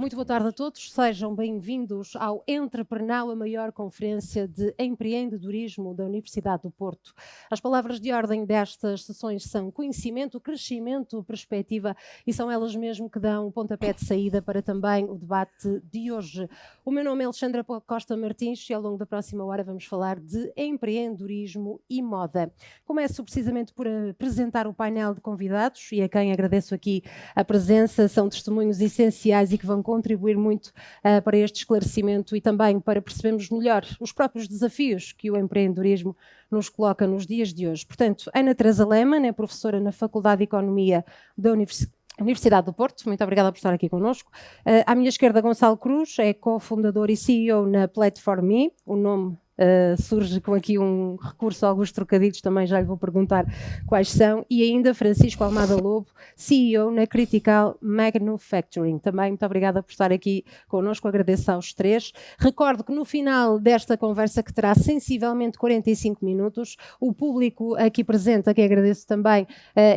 Muito boa tarde a todos, sejam bem-vindos ao Entreprenau, a maior conferência de empreendedorismo da Universidade do Porto. As palavras de ordem destas sessões são conhecimento, crescimento, perspectiva e são elas mesmo que dão o pontapé de saída para também o debate de hoje. O meu nome é Alexandra Costa Martins e ao longo da próxima hora vamos falar de empreendedorismo e moda. Começo precisamente por apresentar o painel de convidados e a quem agradeço aqui a presença, são testemunhos essenciais e que vão contribuir muito para este esclarecimento e também para percebermos melhor os próprios desafios que o empreendedorismo nos coloca nos dias de hoje. Portanto, Ana Teresa Lehmann é professora na Faculdade de Economia da Universidade do Porto, muito obrigada por estar aqui connosco. À minha esquerda, Gonçalo Cruz, é cofundador e CEO na Platform.me, o nome surge com aqui um recurso a alguns trocadilhos, também já lhe vou perguntar quais são, e ainda Francisco Almada Lobo, CEO na Critical Manufacturing. Também muito obrigada por estar aqui connosco, agradeço aos três. Recordo que no final desta conversa, que terá sensivelmente 45 minutos, o público aqui presente, a quem agradeço também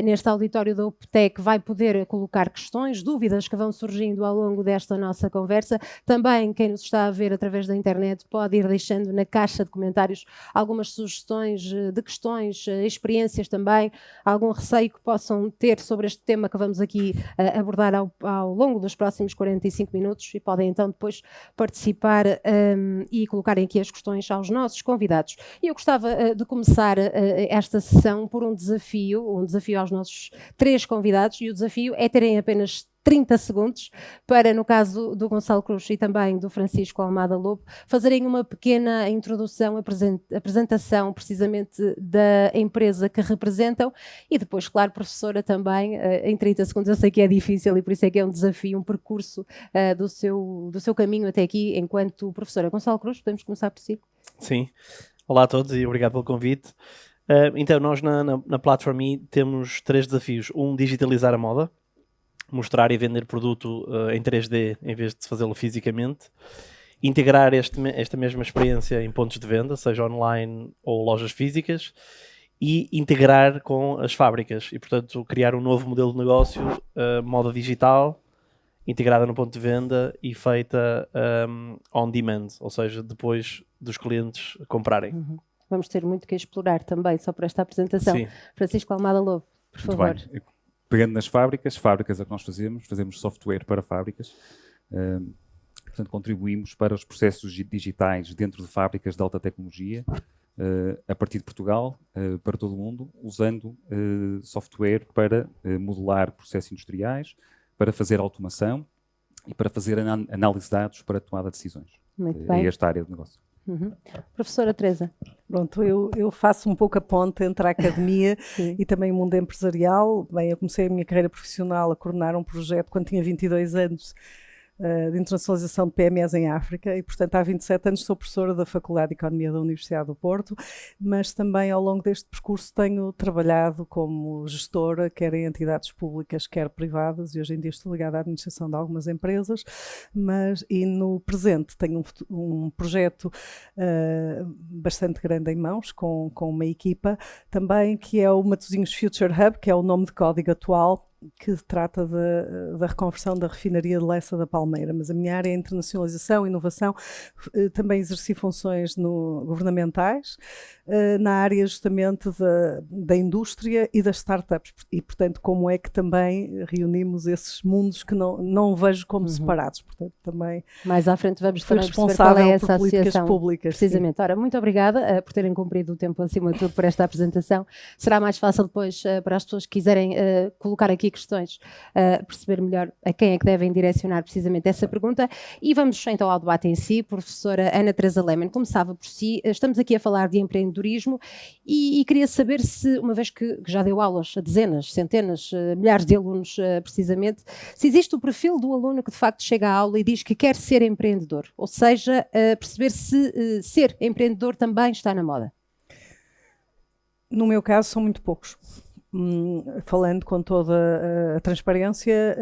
neste auditório da UPTEC, vai poder colocar questões, dúvidas que vão surgindo ao longo desta nossa conversa. Também quem nos está a ver através da internet pode ir deixando na caixa de comentários algumas sugestões de questões, experiências também, algum receio que possam ter sobre este tema que vamos aqui abordar ao longo dos próximos 45 minutos e podem então depois participar e colocarem aqui as questões aos nossos convidados. E eu gostava de começar esta sessão por um desafio aos nossos três convidados, e o desafio é terem apenas 30 segundos para, no caso do Gonçalo Cruz e também do Francisco Almada Lobo, fazerem uma pequena introdução, apresentação precisamente da empresa que representam e depois, claro, professora também, em 30 segundos. Eu sei que é difícil e por isso é que é um desafio, um percurso do seu caminho até aqui enquanto professora. Gonçalo Cruz, podemos começar por si? Sim. Olá a todos e obrigado pelo convite. Então, nós na Platform.me temos três desafios. Um, digitalizar a moda, mostrar e vender produto em 3D em vez de fazê-lo fisicamente, integrar esta mesma experiência em pontos de venda, seja online ou lojas físicas, e integrar com as fábricas e, portanto, criar um novo modelo de negócio, moda digital, integrada no ponto de venda e feita on demand, ou seja, depois dos clientes comprarem. Uhum. Vamos ter muito que explorar também, só por esta apresentação. Sim. Francisco Almada Lobo, por favor. Muito bem. Pegando nas fábricas é o que nós fazemos software para fábricas, portanto contribuímos para os processos digitais dentro de fábricas de alta tecnologia, a partir de Portugal, para todo o mundo, usando software para modelar processos industriais, para fazer automação e para fazer análise de dados para tomada de decisões. Muito bem. É esta área de negócio. Uhum. Professora Teresa. Pronto, eu faço um pouco a ponte entre a academia e também o mundo empresarial. Bem, eu comecei a minha carreira profissional a coordenar um projeto quando tinha 22 anos de internacionalização de PMEs em África e, portanto, há 27 anos sou professora da Faculdade de Economia da Universidade do Porto, mas também ao longo deste percurso tenho trabalhado como gestora, quer em entidades públicas, quer privadas, e hoje em dia estou ligada à administração de algumas empresas, e no presente tenho um projeto bastante grande em mãos, com uma equipa também, que é o Matosinhos Future Hub, que é o nome de código atual, que trata da reconversão da refinaria de Lessa da Palmeira, mas a minha área é internacionalização, inovação, também exerci funções governamentais, na área justamente da indústria e das startups, e portanto como é que também reunimos esses mundos que não vejo como separados, portanto também mais à frente vamos também perceber responsável qual é essa por políticas associação públicas. precisamente. Sim. Ora, muito obrigada por terem cumprido o tempo acima de tudo por esta apresentação. Será mais fácil depois para as pessoas que quiserem colocar aqui questões, perceber melhor a quem é que devem direcionar precisamente essa pergunta. E vamos então ao debate em si. Professora Ana Teresa Lehmann, começava por si. Estamos aqui a falar de empreendedorismo e queria saber se, uma vez que já deu aulas a dezenas, centenas, milhares de alunos precisamente, se existe o perfil do aluno que de facto chega à aula e diz que quer ser empreendedor, ou seja, perceber se ser empreendedor também está na moda. No meu caso são muito poucos. Falando com toda a transparência,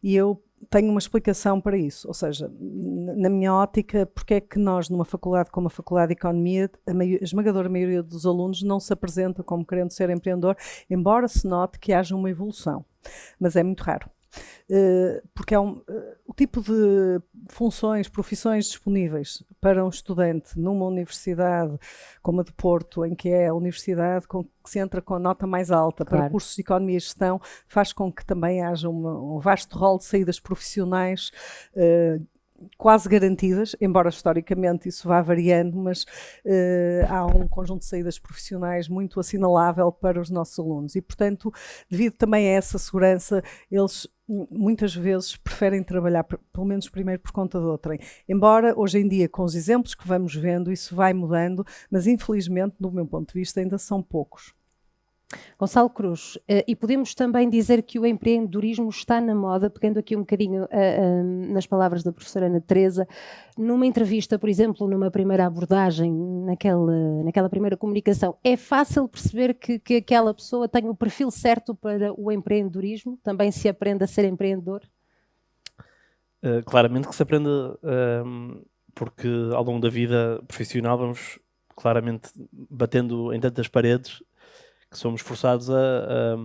e eu tenho uma explicação para isso, ou seja, na minha ótica, porque é que nós numa faculdade como a Faculdade de Economia, a esmagadora maioria dos alunos não se apresenta como querendo ser empreendedor, embora se note que haja uma evolução, mas é muito raro. porque o tipo de funções, profissões disponíveis para um estudante numa universidade como a de Porto, em que é a universidade que se entra com a nota mais alta para cursos de Economia e Gestão, faz com que também haja um vasto rol de saídas profissionais quase garantidas, embora historicamente isso vá variando, mas há um conjunto de saídas profissionais muito assinalável para os nossos alunos e, portanto, devido também a essa segurança, eles muitas vezes preferem trabalhar, pelo menos primeiro por conta de outrem. Embora hoje em dia, com os exemplos que vamos vendo, isso vai mudando, mas infelizmente, do meu ponto de vista, ainda são poucos. Gonçalo Cruz, e podemos também dizer que o empreendedorismo está na moda, pegando aqui um bocadinho nas palavras da professora Ana Teresa, numa entrevista, por exemplo, numa primeira abordagem, naquela primeira comunicação, é fácil perceber que aquela pessoa tem o perfil certo para o empreendedorismo? Também se aprende a ser empreendedor? Claramente que se aprende, porque ao longo da vida profissional vamos claramente batendo em tantas paredes que somos forçados a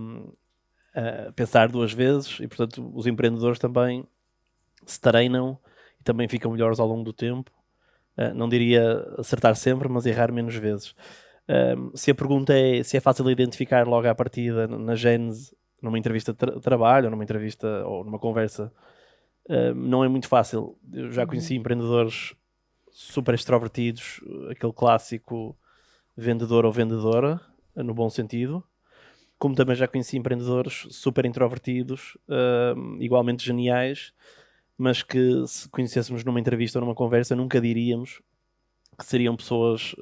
pensar duas vezes e, portanto, os empreendedores também se treinam e também ficam melhores ao longo do tempo. Não diria acertar sempre, mas errar menos vezes. Se a pergunta é se é fácil identificar logo à partida, na gênese, numa entrevista de trabalho ou numa entrevista ou numa conversa, não é muito fácil. Eu já conheci empreendedores super extrovertidos, aquele clássico vendedor ou vendedora, no bom sentido, como também já conheci empreendedores super introvertidos, igualmente geniais, mas que se conhecêssemos numa entrevista ou numa conversa nunca diríamos que seriam pessoas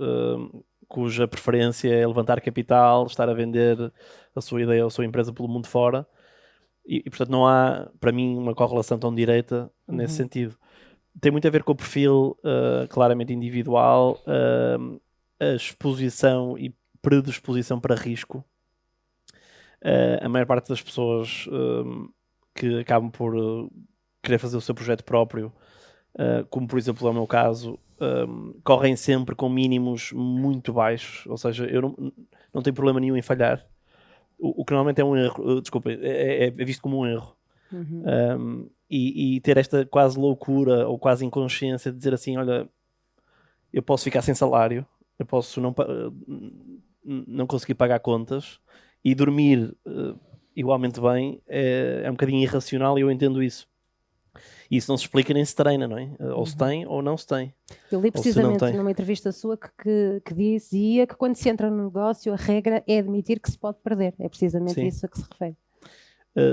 cuja preferência é levantar capital, estar a vender a sua ideia ou a sua empresa pelo mundo fora e portanto não há para mim uma correlação tão direta nesse sentido. Tem muito a ver com o perfil claramente individual, a exposição e predisposição para risco. A maior parte das pessoas que acabam por querer fazer o seu projeto próprio, como por exemplo é o meu caso, correm sempre com mínimos muito baixos, ou seja, eu não tenho problema nenhum em falhar. O que normalmente é um erro, desculpem, é visto como um erro. E ter esta quase loucura ou quase inconsciência de dizer assim, olha, eu posso ficar sem salário, eu posso não conseguir pagar contas e dormir igualmente bem é um bocadinho irracional e eu entendo isso. E isso não se explica nem se treina, não é? Ou se tem ou não se tem. Eu li precisamente numa entrevista sua que dizia que quando se entra no negócio a regra é admitir que se pode perder. É precisamente isso a que se refere.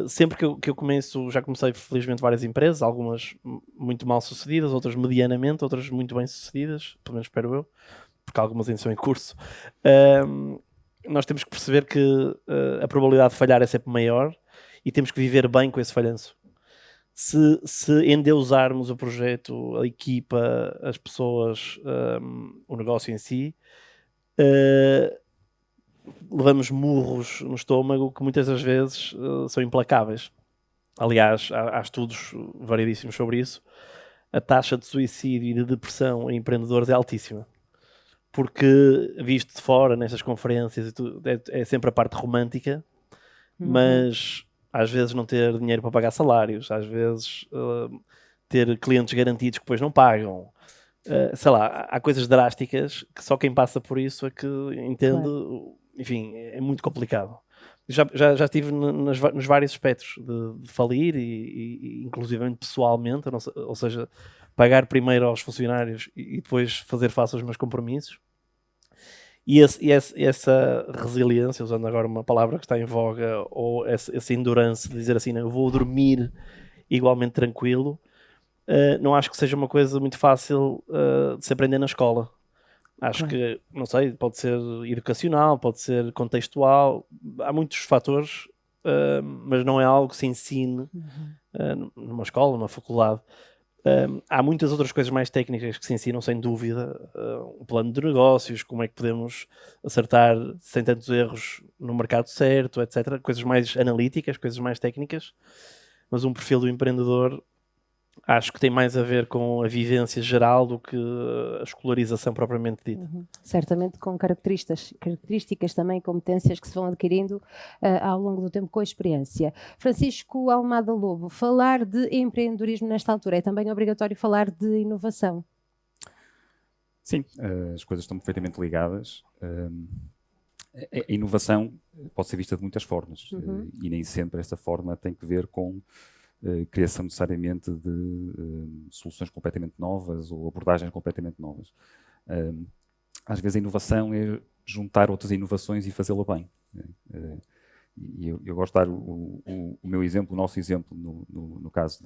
Sempre que eu começo, já comecei felizmente várias empresas, algumas muito mal sucedidas, outras medianamente, outras muito bem sucedidas, pelo menos espero eu, porque algumas ainda estão em curso. Nós temos que perceber que a probabilidade de falhar é sempre maior e temos que viver bem com esse falhanço. Se endeusarmos o projeto, a equipa, as pessoas, o negócio em si, levamos murros no estômago que muitas das vezes são implacáveis. Aliás, há estudos variedíssimos sobre isso. A taxa de suicídio e de depressão em empreendedores é altíssima. Porque, visto de fora, nestas conferências, é sempre a parte romântica, mas às vezes não ter dinheiro para pagar salários, às vezes ter clientes garantidos que depois não pagam. Sei lá, há coisas drásticas que só quem passa por isso é que entende. Claro. Enfim, é muito complicado. Já estive nos vários aspectos de falir e inclusivamente pessoalmente, ou seja, pagar primeiro aos funcionários e depois fazer face aos meus compromissos. E essa resiliência, usando agora uma palavra que está em voga, ou essa endurance de dizer assim, eu vou dormir igualmente tranquilo, não acho que seja uma coisa muito fácil de se aprender na escola. Acho que, não sei, pode ser educacional, pode ser contextual, há muitos fatores, mas não é algo que se ensine numa escola, numa faculdade. Há muitas outras coisas mais técnicas que se ensinam, sem dúvida. Um plano de negócios, como é que podemos acertar sem tantos erros no mercado certo, etc. Coisas mais analíticas, coisas mais técnicas. Mas um perfil do empreendedor acho que tem mais a ver com a vivência geral do que a escolarização propriamente dita. Certamente com características também, competências que se vão adquirindo ao longo do tempo com a experiência. Francisco Almada Lobo, falar de empreendedorismo nesta altura é também obrigatório falar de inovação? Sim, as coisas estão perfeitamente ligadas. A inovação pode ser vista de muitas formas e nem sempre essa forma tem que ver com criação necessariamente de soluções completamente novas ou abordagens completamente novas. Às vezes a inovação é juntar outras inovações e fazê-la bem. E eu gosto de dar o meu exemplo, o nosso exemplo, no caso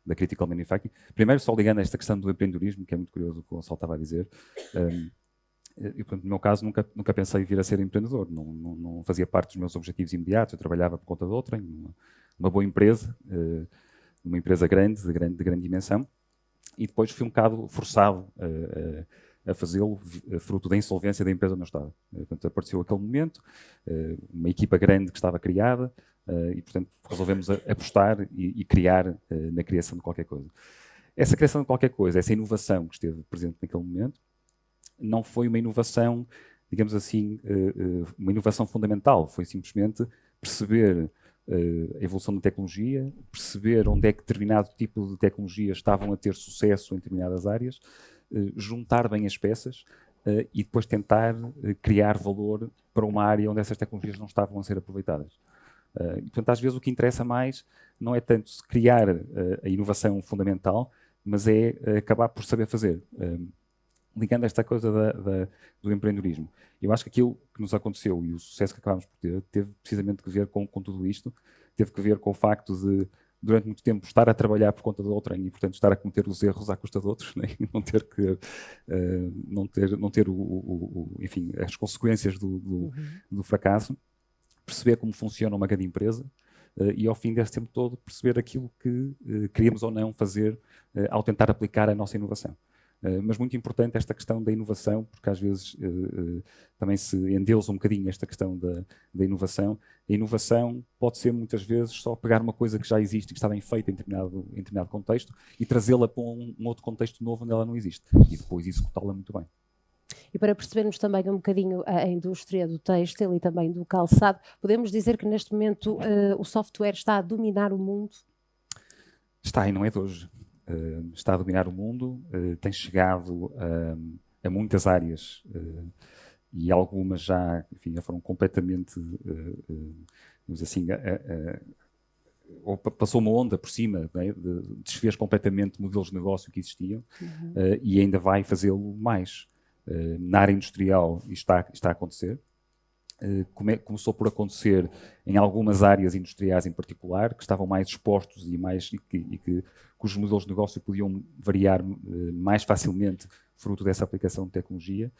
da Critical Manufacturing. Primeiro, só ligando a esta questão do empreendedorismo, que é muito curioso o que o Gonçalo estava a dizer. Portanto, no meu caso, nunca pensei vir a ser empreendedor. Não fazia parte dos meus objetivos imediatos. Eu trabalhava por conta de outra, uma boa empresa, uma empresa grande, de grande dimensão, e depois fui um bocado forçado a fazê-lo, fruto da insolvência da empresa onde eu estava. Portanto, apareceu aquele momento, uma equipa grande que estava criada, e, portanto, resolvemos apostar e criar na criação de qualquer coisa. Essa criação de qualquer coisa, essa inovação que esteve presente naquele momento, não foi uma inovação, digamos assim, uma inovação fundamental, foi simplesmente perceber a evolução da tecnologia, perceber onde é que determinado tipo de tecnologias estavam a ter sucesso em determinadas áreas, juntar bem as peças e depois tentar criar valor para uma área onde essas tecnologias não estavam a ser aproveitadas. E, portanto, às vezes o que interessa mais não é tanto criar a inovação fundamental, mas é acabar por saber fazer. Ligando a esta coisa do empreendedorismo. Eu acho que aquilo que nos aconteceu e o sucesso que acabámos por ter teve precisamente que ver com tudo isto, teve que ver com o facto de, durante muito tempo, estar a trabalhar por conta de outrem e, portanto, estar a cometer os erros à custa de outros, né? não ter enfim, as consequências do fracasso, perceber como funciona uma grande empresa e, ao fim desse tempo todo, perceber aquilo que queríamos ou não fazer ao tentar aplicar a nossa inovação. Mas muito importante esta questão da inovação, porque às vezes também se endeusa um bocadinho esta questão da inovação. A inovação pode ser muitas vezes só pegar uma coisa que já existe e que está bem feita em determinado contexto e trazê-la para um outro contexto novo onde ela não existe e depois executá-la muito bem. E para percebermos também um bocadinho a indústria do têxtil e também do calçado, podemos dizer que neste momento o software está a dominar o mundo? Está, e não é de hoje. Está a dominar o mundo, tem chegado a muitas áreas e algumas já foram completamente, digamos assim, ou passou uma onda por cima, né, desfez completamente modelos de negócio que existiam e ainda vai fazê-lo mais. Na área industrial isto está a acontecer. Começou por acontecer em algumas áreas industriais em particular, que estavam mais expostos cujos modelos de negócio podiam variar mais facilmente fruto dessa aplicação de tecnologia.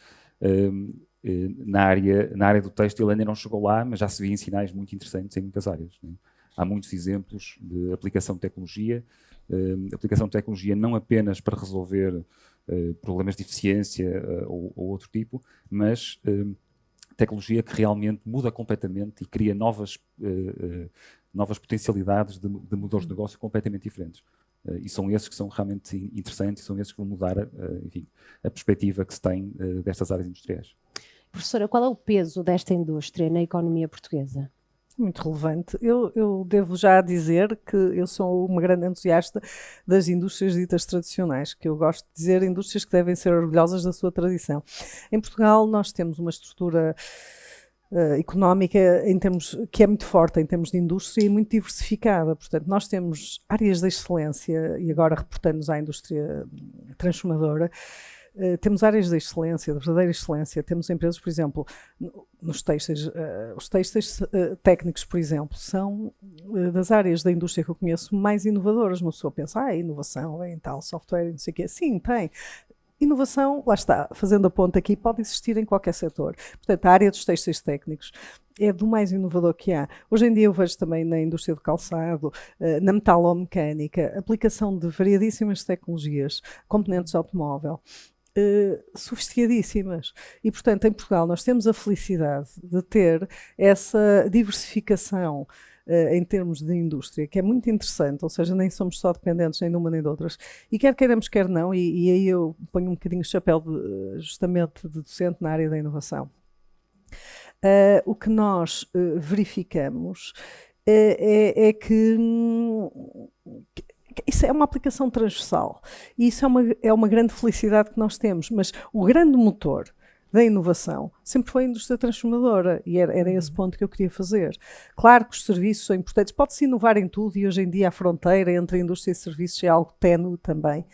Na área do têxtil ainda não chegou lá, mas já se vêem sinais muito interessantes em muitas áreas, né? Há muitos exemplos de aplicação de tecnologia não apenas para resolver problemas de eficiência ou outro tipo, mas tecnologia que realmente muda completamente e cria novas potencialidades de modelos de negócio completamente diferentes. E são esses que são realmente interessantes, e são esses que vão mudar a perspectiva que se tem destas áreas industriais. Professora, qual é o peso desta indústria na economia portuguesa? Muito relevante. Eu devo já dizer que eu sou uma grande entusiasta das indústrias ditas tradicionais, que eu gosto de dizer indústrias que devem ser orgulhosas da sua tradição. Em Portugal nós temos uma estrutura económica que é muito forte em termos de indústria e muito diversificada. Portanto, nós temos áreas de excelência, e agora reportando-nos à indústria transformadora, temos áreas de excelência, de verdadeira excelência. Temos empresas, por exemplo, nos têxteis, os têxteis técnicos, por exemplo, são das áreas da indústria que eu conheço mais inovadoras. Uma pessoa pensa, inovação, em tal software, não sei o quê. Sim, tem. Inovação, lá está, fazendo a ponta aqui, pode existir em qualquer setor. Portanto, a área dos têxteis técnicos é do mais inovador que há. Hoje em dia eu vejo também na indústria do calçado, na metalomecânica, aplicação de variadíssimas tecnologias, componentes de automóvel, sofisticadíssimas. E, portanto, em Portugal nós temos a felicidade de ter essa diversificação em termos de indústria, que é muito interessante, ou seja, nem somos só dependentes nem de uma nem de outras, e quer queiramos, quer não, e aí eu ponho um bocadinho o chapéu justamente de docente na área da inovação. O que nós verificamos é que isso é uma aplicação transversal e isso é uma grande felicidade que nós temos, mas o grande motor da inovação sempre foi a indústria transformadora e era esse ponto que eu queria fazer. Claro que os serviços são importantes, pode-se inovar em tudo e hoje em dia a fronteira entre a indústria e serviços é algo ténue também,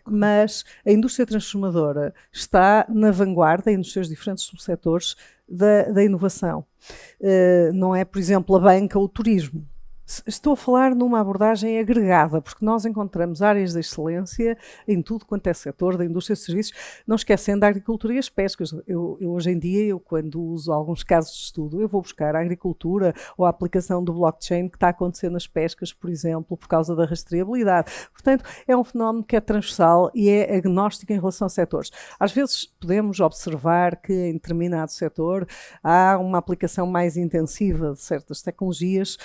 mas a indústria transformadora está na vanguarda e nos seus diferentes subsetores da inovação. Não é, por exemplo, a banca ou o turismo. Estou a falar numa abordagem agregada, porque nós encontramos áreas de excelência em tudo quanto é setor da indústria de serviços, não esquecendo a agricultura e as pescas. Eu hoje em dia, quando uso alguns casos de estudo, eu vou buscar a agricultura ou a aplicação do blockchain que está a acontecer nas pescas, por exemplo, por causa da rastreabilidade. Portanto, é um fenómeno que é transversal e é agnóstico em relação a setores. Às vezes podemos observar que em determinado setor há uma aplicação mais intensiva de certas tecnologias,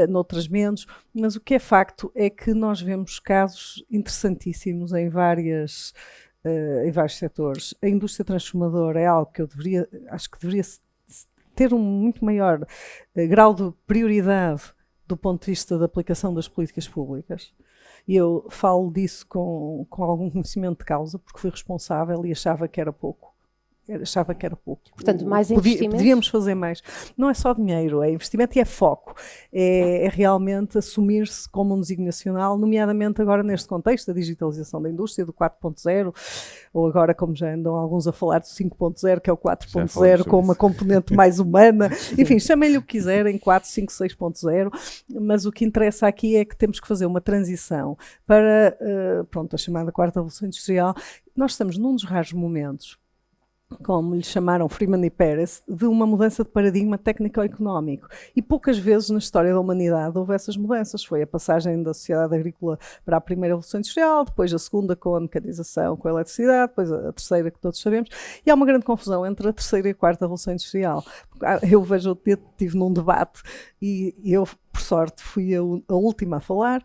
noutras menos, mas o que é facto é que nós vemos casos interessantíssimos em vários setores. A indústria transformadora é algo que acho que deveria ter um muito maior grau de prioridade do ponto de vista da aplicação das políticas públicas. E eu falo disso com algum conhecimento de causa, porque fui responsável e achava que era pouco. Portanto, mais investimento? Poderíamos fazer mais. Não é só dinheiro, é investimento e é foco. É realmente assumir-se como um desígnio nacional, nomeadamente agora neste contexto da digitalização da indústria, do 4.0, ou agora, como já andam alguns a falar, do 5.0, que é o 4.0, com uma componente mais humana. Enfim, chamem-lhe o que quiserem, 4, 5, 6.0, mas o que interessa aqui é que temos que fazer uma transição para, a chamada quarta revolução industrial. Nós estamos num dos raros momentos, como lhe chamaram Freeman e Perez, de uma mudança de paradigma técnico-económico. E poucas vezes na história da humanidade houve essas mudanças. Foi a passagem da sociedade agrícola para a primeira revolução industrial, depois a segunda com a mecanização, com a eletricidade, depois a terceira que todos sabemos. E há uma grande confusão entre a terceira e a quarta revolução industrial. Eu vejo, eu estive num debate e eu, por sorte, fui a última a falar.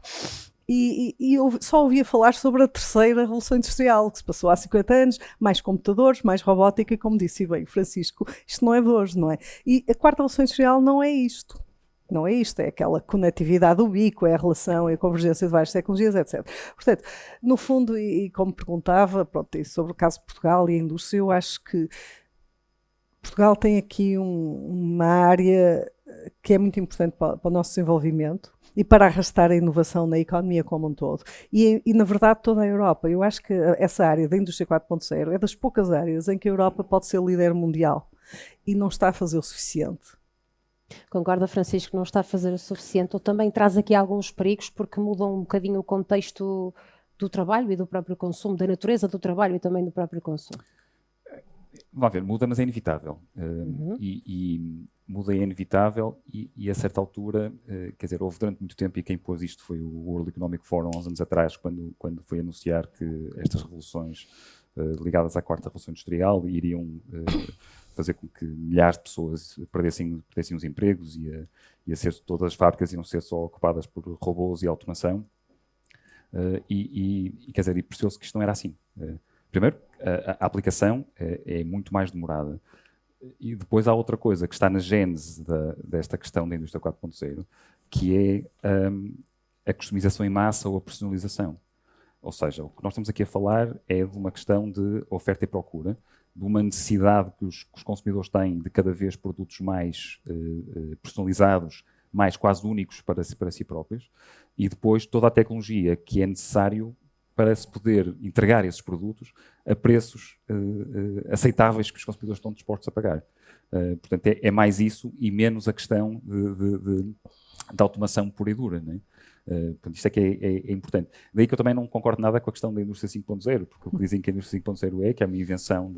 E eu só ouvia falar sobre a terceira revolução industrial, que se passou há 50 anos, mais computadores, mais robótica, e como disse bem Francisco, isto não é de hoje, não é? E a quarta revolução industrial não é isto. Não é isto, é aquela conectividade ubíqua, é a relação, é a convergência de várias tecnologias, etc. Portanto, no fundo, e como perguntava, e sobre o caso de Portugal e a indústria, eu acho que Portugal tem aqui uma área que é muito importante para o nosso desenvolvimento e para arrastar a inovação na economia como um todo. E na verdade, toda a Europa. Eu acho que essa área da indústria 4.0 é das poucas áreas em que a Europa pode ser líder mundial e não está a fazer o suficiente. Concorda, Francisco, que não está a fazer o suficiente? Ou também traz aqui alguns perigos porque mudam um bocadinho o contexto do trabalho e do próprio consumo, da natureza do trabalho e também do próprio consumo? Vamos ver, muda, mas é inevitável. E muda é inevitável e a certa altura, quer dizer, houve durante muito tempo, e quem pôs isto foi o World Economic Forum há uns anos atrás, quando foi anunciar que estas revoluções ligadas à quarta revolução industrial iriam fazer com que milhares de pessoas perdessem os empregos e todas as fábricas iam ser só ocupadas por robôs e automação. Quer dizer, e percebeu-se que isto não era assim. Primeiro, a aplicação é muito mais demorada. E depois há outra coisa que está na gênese desta questão da indústria 4.0, que é a customização em massa ou a personalização. Ou seja, o que nós estamos aqui a falar é de uma questão de oferta e procura, de uma necessidade que os consumidores têm de cada vez produtos mais personalizados, mais quase únicos para si próprios, e depois toda a tecnologia que é necessário para se poder entregar esses produtos a preços aceitáveis que os consumidores estão dispostos a pagar. Portanto, é mais isso e menos a questão de automação pura e dura, não é? Portanto, isto é que é importante. Daí que eu também não concordo nada com a questão da indústria 5.0, porque o que dizem que a indústria 5.0 que é uma invenção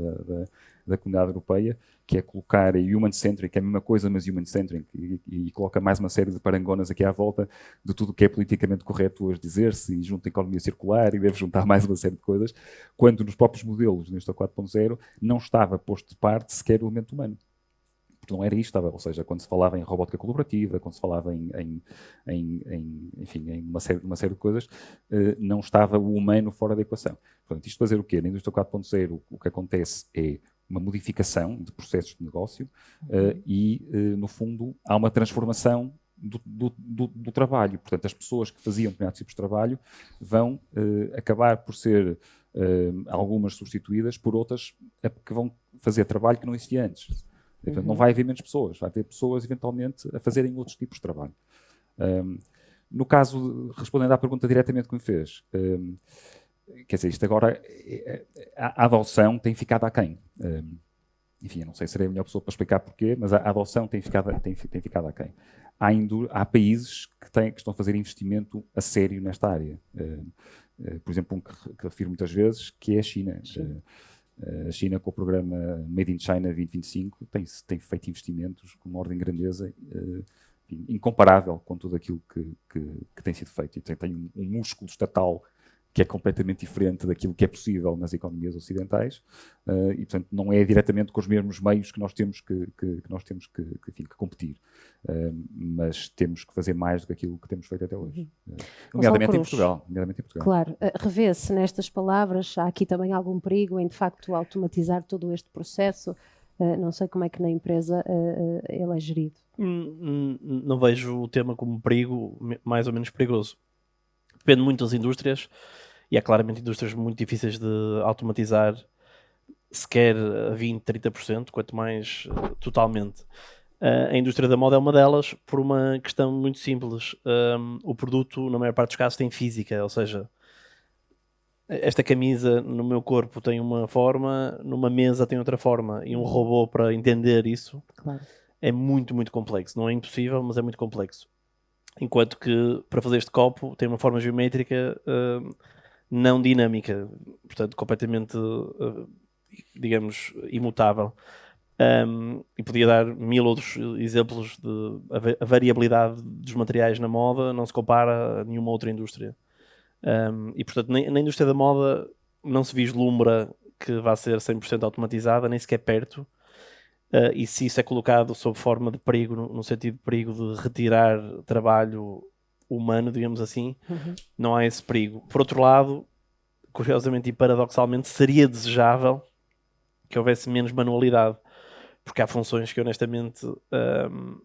da comunidade europeia, que é colocar a human-centric, que é a mesma coisa, mas human-centric, e coloca mais uma série de parangonas aqui à volta de tudo o que é politicamente correto hoje dizer-se, e junta a economia circular, e deve juntar mais uma série de coisas, quando nos próprios modelos, neste 4.0, não estava posto de parte sequer o elemento humano. Porque não era isto, ou seja, quando se falava em robótica colaborativa, quando se falava enfim, em uma série de coisas, não estava o humano fora da equação. Portanto, isto fazer o quê? Na indústria 4.0, o que acontece é uma modificação de processos de negócio no fundo, há uma transformação do trabalho. Portanto, as pessoas que faziam determinados tipos de trabalho vão acabar por ser algumas substituídas por outras que vão fazer trabalho que não existia antes. Portanto, não vai haver menos pessoas, vai haver pessoas eventualmente a fazerem outros tipos de trabalho. No caso, respondendo à pergunta diretamente que me fez, quer dizer, isto agora, a adoção tem ficado aquém. Enfim, eu não sei se serei a melhor pessoa para explicar porquê, mas a adoção tem ficado aquém. Há países que estão a fazer investimento a sério nesta área. Por exemplo, um que refiro muitas vezes, que é a China. A China, com o programa Made in China 2025, tem feito investimentos com uma ordem de grandeza incomparável com tudo aquilo que tem sido feito. E tem um músculo estatal que é completamente diferente daquilo que é possível nas economias ocidentais e, portanto, não é diretamente com os mesmos meios que nós temos que competir. Mas temos que fazer mais do que aquilo que temos feito até hoje. Nomeadamente em Portugal. Claro. Revê-se nestas palavras, há aqui também algum perigo em, de facto, automatizar todo este processo? Não sei como é que na empresa ele é gerido. Não vejo o tema como perigo, mais ou menos perigoso. Depende muito das indústrias, e há claramente indústrias muito difíceis de automatizar, sequer a 20%, 30%, quanto mais totalmente. A indústria da moda é uma delas, por uma questão muito simples. O produto, na maior parte dos casos, tem física, ou seja, esta camisa no meu corpo tem uma forma, numa mesa tem outra forma, e um robô para entender isso é muito, muito complexo. Não é impossível, mas é muito complexo. Enquanto que, para fazer este copo, tem uma forma geométrica não dinâmica, portanto, completamente, digamos, imutável. E podia dar 1000 outros exemplos a variabilidade dos materiais na moda não se compara a nenhuma outra indústria. E, portanto, na indústria da moda não se vislumbra que vá ser 100% automatizada, nem sequer perto. E se isso é colocado sob forma de perigo, no sentido de perigo de retirar trabalho humano, digamos assim, não há esse perigo. Por outro lado, curiosamente e paradoxalmente, seria desejável que houvesse menos manualidade, porque há funções que honestamente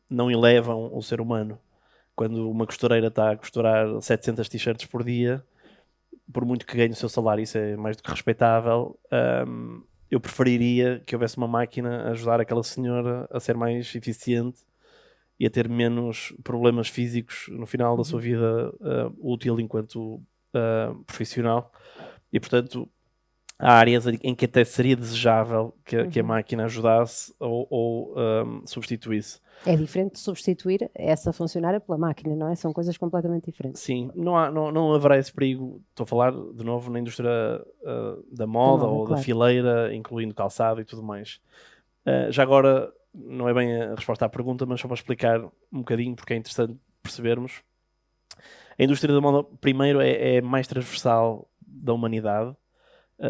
não elevam o ser humano. Quando uma costureira está a costurar 700 t-shirts por dia, por muito que ganhe o seu salário, isso é mais do que respeitável, eu preferiria que houvesse uma máquina a ajudar aquela senhora a ser mais eficiente e a ter menos problemas físicos no final da sua vida útil enquanto profissional. E, portanto, há áreas em que até seria desejável que a máquina ajudasse ou substituísse. É diferente de substituir essa funcionária pela máquina, não é? São coisas completamente diferentes. Sim, não haverá esse perigo. Estou a falar, de novo, na indústria da moda ou da fileira, incluindo calçado e tudo mais. Já agora, não é bem a resposta à pergunta, mas só para explicar um bocadinho, porque é interessante percebermos. A indústria da moda, primeiro, é mais transversal da humanidade.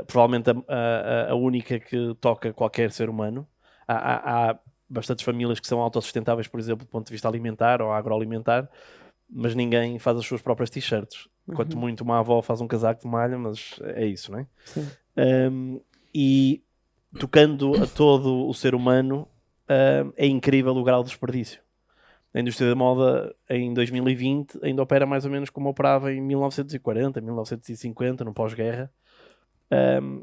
Provavelmente a única que toca qualquer ser humano. Há bastantes famílias que são autossustentáveis, por exemplo, do ponto de vista alimentar ou agroalimentar, mas ninguém faz as suas próprias t-shirts. Quanto muito uma avó faz um casaco de malha, mas é isso, não é? Sim. E tocando a todo o ser humano, é incrível o grau de desperdício. A indústria da moda, em 2020, ainda opera mais ou menos como operava em 1940, 1950, no pós-guerra,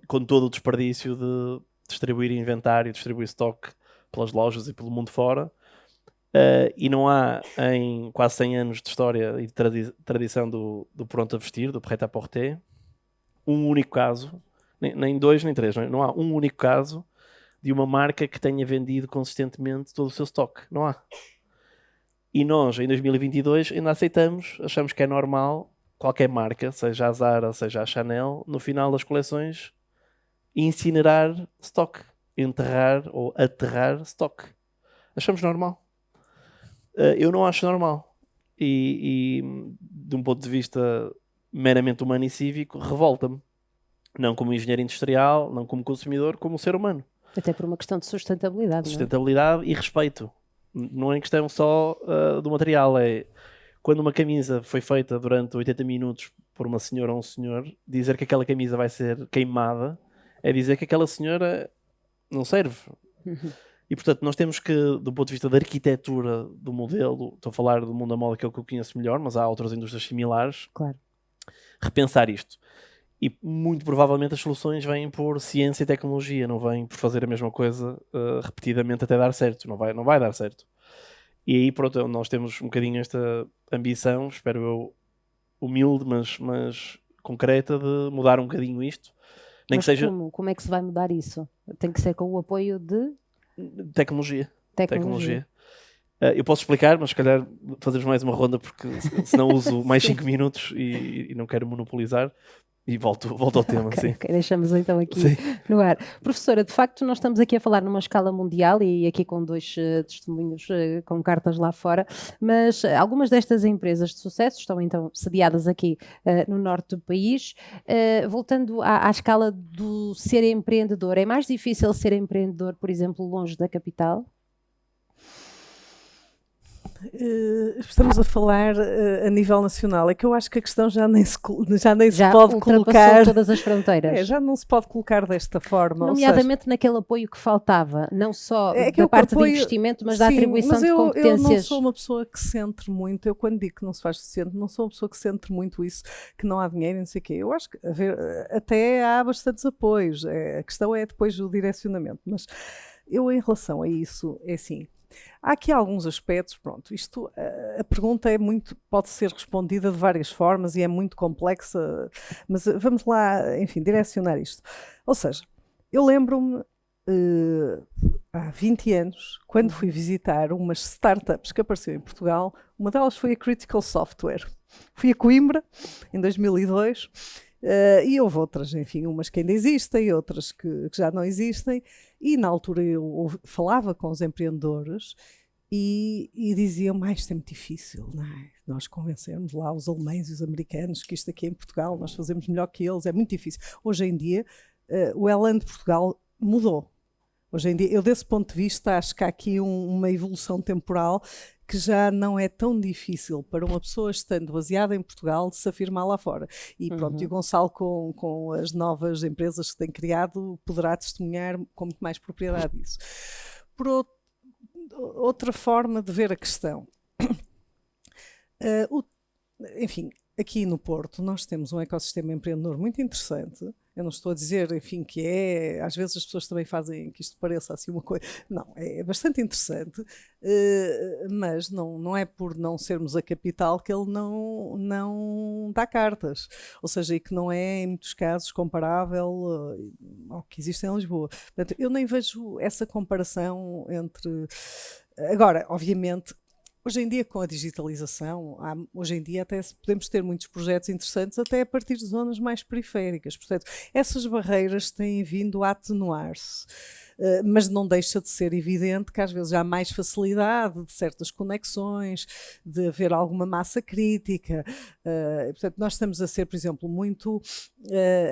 com todo o desperdício de distribuir inventário, distribuir stock pelas lojas e pelo mundo fora. E não há, em quase 100 anos de história e de tradição do pronto a vestir, do prêt-à-porter, um único caso, nem dois nem três, não há um único caso de uma marca que tenha vendido consistentemente todo o seu stock. Não há. E nós, em 2022, ainda aceitamos, achamos que é normal qualquer marca, seja a Zara, seja a Chanel, no final das coleções, incinerar stock, enterrar ou aterrar stock. Achamos normal. Eu não acho normal. E de um ponto de vista meramente humano e cívico, revolta-me. Não como engenheiro industrial, não como consumidor, como ser humano. Até por uma questão de sustentabilidade. Sustentabilidade e respeito. Não é questão só do material, é quando uma camisa foi feita durante 80 minutos por uma senhora ou um senhor, dizer que aquela camisa vai ser queimada é dizer que aquela senhora não serve. E portanto nós temos que, do ponto de vista da arquitetura do modelo, estou a falar do mundo da moda que é o que eu conheço melhor, mas há outras indústrias similares, Claro. repensar isto. E muito provavelmente as soluções vêm por ciência e tecnologia, não vêm por fazer a mesma coisa repetidamente até dar certo. Não vai dar certo. E aí, pronto, nós temos um bocadinho esta ambição, espero eu, humilde, mas concreta, de mudar um bocadinho isto. Nem Mas que seja como é que se vai mudar isso? Tem que ser com o apoio de tecnologia. tecnologia. Eu posso explicar, mas se calhar fazemos mais uma ronda, porque senão uso mais 5 minutos e não quero monopolizar. E volto ao tema, sim. Ok, deixamos então aqui Sim. no ar. Professora, de facto nós estamos aqui a falar numa escala mundial e aqui com 2 testemunhos com cartas lá fora, mas algumas destas empresas de sucesso estão então sediadas aqui no norte do país. Voltando à escala do ser empreendedor, é mais difícil ser empreendedor, por exemplo, longe da capital? Estamos a falar a nível nacional. É que eu acho que a questão já nem se pode ultrapassou colocar. todas as fronteiras. Já não se pode colocar desta forma. Nomeadamente naquele apoio que faltava, não só da parte de investimento, mas da atribuição de competências. Eu não sou uma pessoa que centre muito, eu quando digo que não se faz suficiente, não sou uma pessoa que centre muito isso, que não há dinheiro, não sei o quê. Eu acho que até há bastantes apoios, a questão é depois o direcionamento. Mas eu, em relação a isso, é assim. Há aqui alguns aspectos, pronto, a pergunta pode ser respondida de várias formas e é muito complexa, mas vamos lá, enfim, direcionar isto. Ou seja, eu lembro-me há 20 anos, quando fui visitar umas startups que apareceram em Portugal, uma delas foi a Critical Software. Fui a Coimbra, em 2002, e houve outras, enfim, umas que ainda existem, outras que já não existem, e na altura eu falava com os empreendedores e diziam, isto é muito difícil, não é? Nós convencemos lá os alemães e os americanos que isto aqui em Portugal, nós fazemos melhor que eles, é muito difícil. Hoje em dia, o Elan de Portugal mudou. Hoje em dia, eu desse ponto de vista, acho que há aqui uma evolução temporal que já não é tão difícil para uma pessoa estando baseada em Portugal de se afirmar lá fora. E pronto, e o Gonçalo com as novas empresas que tem criado poderá testemunhar com muito mais propriedade disso. Por outra forma de ver a questão. Enfim, aqui no Porto nós temos um ecossistema empreendedor muito interessante. Eu não estou a dizer, enfim, que às vezes as pessoas também fazem que isto pareça assim uma coisa. Não, é bastante interessante, mas não é por não sermos a capital que ele não dá cartas. Ou seja, e que não é, em muitos casos, comparável ao que existe em Lisboa. Portanto, eu nem vejo essa comparação entre... Agora, obviamente, hoje em dia, com a digitalização, hoje em dia até podemos ter muitos projetos interessantes até a partir de zonas mais periféricas. Portanto, essas barreiras têm vindo a atenuar-se. Mas não deixa de ser evidente que às vezes há mais facilidade de certas conexões, de haver alguma massa crítica. Portanto, nós estamos a ser, por exemplo, muito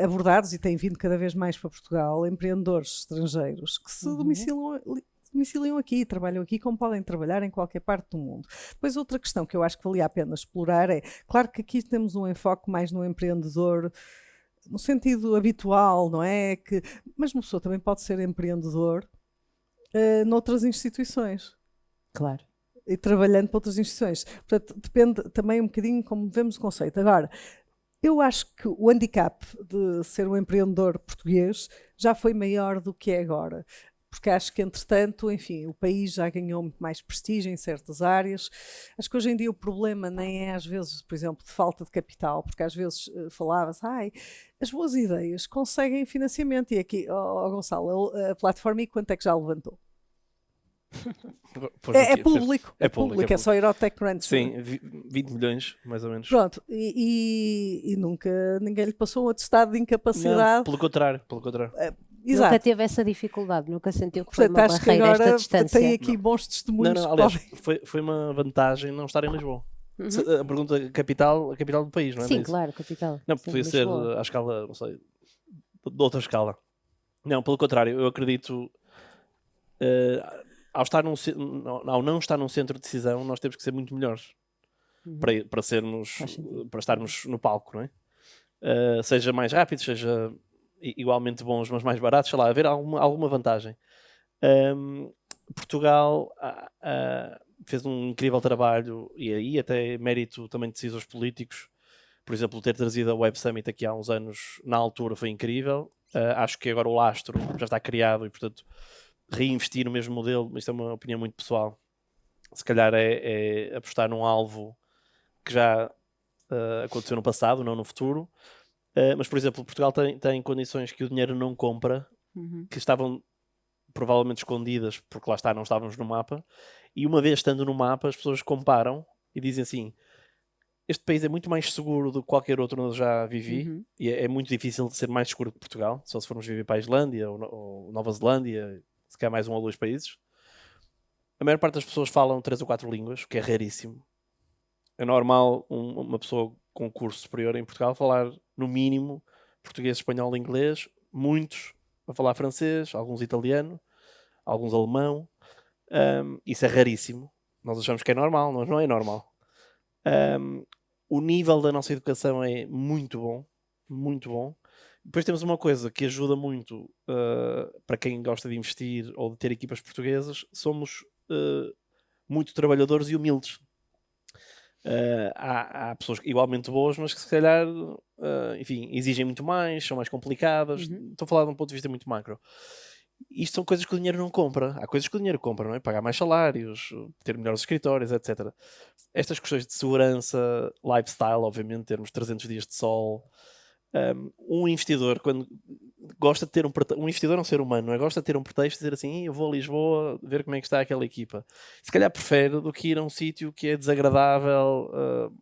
abordados, e tem vindo cada vez mais para Portugal, empreendedores estrangeiros que se domiciliam aqui, trabalham aqui como podem trabalhar em qualquer parte do mundo. Depois outra questão que eu acho que valia a pena explorar é, claro que aqui temos um enfoque mais no empreendedor no sentido habitual, não é? Mas uma pessoa também pode ser empreendedor noutras instituições. Claro. E trabalhando para outras instituições. Portanto, depende também um bocadinho como vemos o conceito. Agora, eu acho que o handicap de ser um empreendedor português já foi maior do que é agora. Porque acho que, entretanto, enfim, o país já ganhou muito mais prestígio em certas áreas. Acho que hoje em dia o problema nem é, às vezes, por exemplo, de falta de capital, porque às vezes falava-se, as boas ideias conseguem financiamento. E aqui, Gonçalo, a plataforma, e quanto é que já levantou? É público, é só ir ao TechCrunch. Sim, 20 milhões, mais ou menos. Pronto, e nunca ninguém lhe passou um atestado de incapacidade. Não, pelo contrário. Exato. Nunca teve essa dificuldade, nunca sentiu que foi uma barreira esta distância. Tem aqui bons testemunhos. Não, aliás, foi uma vantagem não estar em Lisboa. A pergunta, a capital do país, não é? Sim, claro, capital. Não, podia ser à escala, não sei, de outra escala. Não, pelo contrário, eu acredito ao não estar num centro de decisão, nós temos que ser muito melhores para estarmos no palco, não é? Seja mais rápido, seja igualmente bons, mas mais baratos, sei lá, haver alguma vantagem. Portugal fez um incrível trabalho, e aí até mérito também de decisores políticos. Por exemplo, ter trazido a Web Summit aqui há uns anos, na altura, foi incrível. Acho que agora o lastro já está criado e, portanto, reinvestir no mesmo modelo, isto é uma opinião muito pessoal, se calhar é apostar num alvo que já aconteceu no passado, não no futuro. Mas, por exemplo, Portugal tem condições que o dinheiro não compra, que estavam provavelmente escondidas, porque lá está, não estávamos no mapa, e uma vez estando no mapa, as pessoas comparam e dizem assim: este país é muito mais seguro do que qualquer outro onde eu já vivi, e é muito difícil de ser mais seguro que Portugal, só se formos viver para a Islândia ou Nova Zelândia, se calhar mais 1 ou 2 países. A maior parte das pessoas falam 3 ou 4 línguas, o que é raríssimo. É normal uma pessoa com curso superior em Portugal falar, no mínimo, português, espanhol, inglês, muitos a falar francês, alguns italiano, alguns alemão. Isso é raríssimo. Nós achamos que é normal, mas não é normal. O nível da nossa educação é muito bom, muito bom. Depois temos uma coisa que ajuda muito para quem gosta de investir ou de ter equipas portuguesas: somos muito trabalhadores e humildes. Há pessoas igualmente boas, mas que se calhar enfim, exigem muito mais, são mais complicadas. Estou a falar de um ponto de vista muito macro. Isto são coisas que o dinheiro não compra. Há coisas que o dinheiro compra, não é? Pagar mais salários, ter melhores escritórios, etc. Estas questões de segurança, lifestyle, obviamente, termos 300 dias de sol. Um investidor, quando gosta de ter um investidor é um ser humano, não é? Gosta de ter um pretexto, dizer assim: eu vou a Lisboa ver como é que está aquela equipa. Se calhar prefere do que ir a um sítio que é desagradável,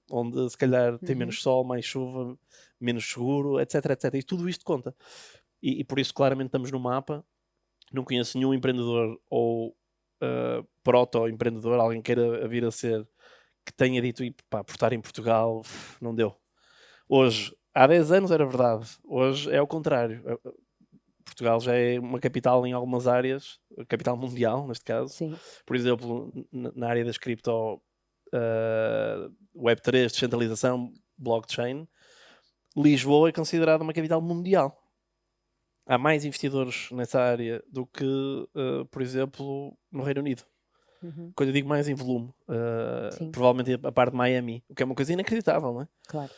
onde se calhar tem menos sol, mais chuva, menos seguro, etc, etc. E tudo isto conta. E por isso claramente estamos no mapa. Não conheço nenhum empreendedor ou proto-empreendedor, alguém queira vir a ser, que tenha dito: pá, por estar em Portugal, não deu. Hoje, há 10 anos era verdade, hoje é o contrário. Portugal já é uma capital em algumas áreas, capital mundial neste caso. Sim. Por exemplo, na área das cripto, Web3, descentralização, blockchain, Lisboa é considerada uma capital mundial. Há mais investidores nessa área do que, por exemplo, no Reino Unido. Quando eu digo mais em volume, provavelmente a parte de Miami, o que é uma coisa inacreditável, não é? Claro.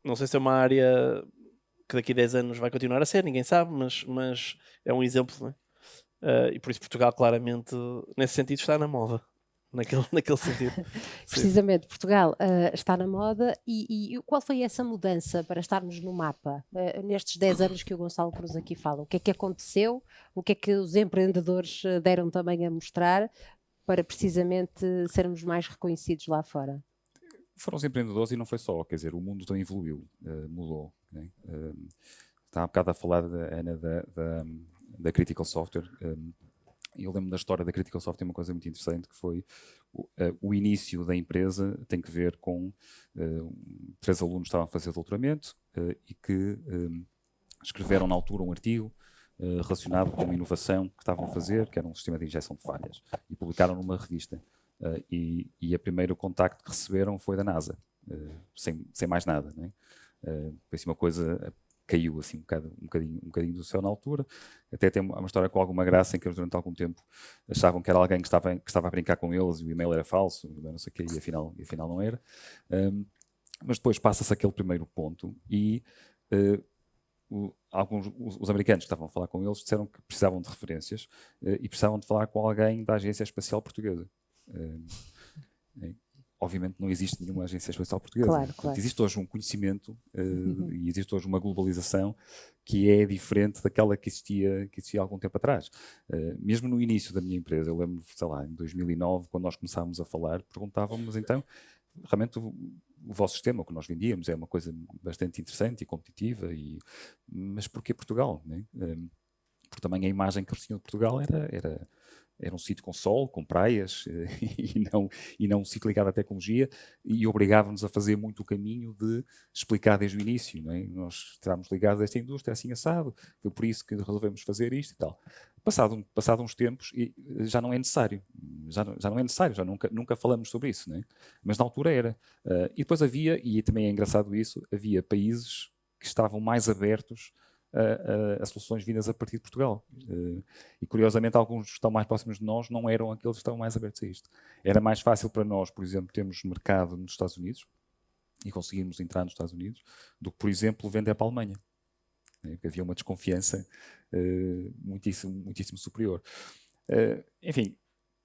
Não sei se é uma área que daqui a 10 anos vai continuar a ser, ninguém sabe, mas é um exemplo, não é? E por isso Portugal claramente, nesse sentido, está na moda. Naquele sentido. Precisamente, Portugal está na moda. E qual foi essa mudança para estarmos no mapa? Nestes 10 anos que o Gonçalo Cruz aqui fala, o que é que aconteceu? O que é que os empreendedores deram também a mostrar para precisamente sermos mais reconhecidos lá fora? Foram os empreendedores e não foi só, quer dizer, o mundo também evoluiu, mudou. Né? Está há bocado a falar, Ana, da Critical Software. Eu lembro da história da Critical Software, uma coisa muito interessante, que foi o início da empresa tem que ver com 3 alunos que estavam a fazer doutoramento e que escreveram na altura um artigo relacionado com uma inovação que estavam a fazer, que era um sistema de injeção de falhas, e publicaram numa revista. E o primeiro contacto que receberam foi da NASA, sem mais nada. Né? Foi assim uma coisa... caiu assim um bocadinho do céu na altura. Até tem uma história com alguma graça em que eles durante algum tempo achavam que era alguém que estava a brincar com eles e o e-mail era falso, não sei o quê, e afinal não era. Mas depois passa-se aquele primeiro ponto e os americanos que estavam a falar com eles disseram que precisavam de referências e precisavam de falar com alguém da Agência Espacial Portuguesa. Obviamente não existe nenhuma agência espacial portuguesa. Claro. Existe hoje um conhecimento e existe hoje uma globalização que é diferente daquela que existia há algum tempo atrás. Mesmo no início da minha empresa, eu lembro, sei lá, em 2009, quando nós começámos a falar, perguntávamos então, realmente o vosso sistema, o que nós vendíamos, é uma coisa bastante interessante e competitiva, mas porquê Portugal? Né? Porque também a imagem que eles tinham de Portugal era era um sítio com sol, com praias, e não um sítio ligado à tecnologia, e obrigava-nos a fazer muito o caminho de explicar desde o início. Não é? Nós estávamos ligados a esta indústria, assim assado, foi por isso que resolvemos fazer isto e tal. Passado uns tempos, já não é necessário. Já não é necessário, já nunca falamos sobre isso. Não é? Mas na altura era. E depois havia, e também é engraçado isso, havia países que estavam mais abertos a soluções vindas a partir de Portugal. E curiosamente alguns que estão mais próximos de nós não eram aqueles que estavam mais abertos a isto. Era mais fácil para nós, por exemplo, termos mercado nos Estados Unidos e conseguirmos entrar nos Estados Unidos, do que, por exemplo, vender para a Alemanha. Porque havia uma desconfiança muitíssimo superior. Enfim,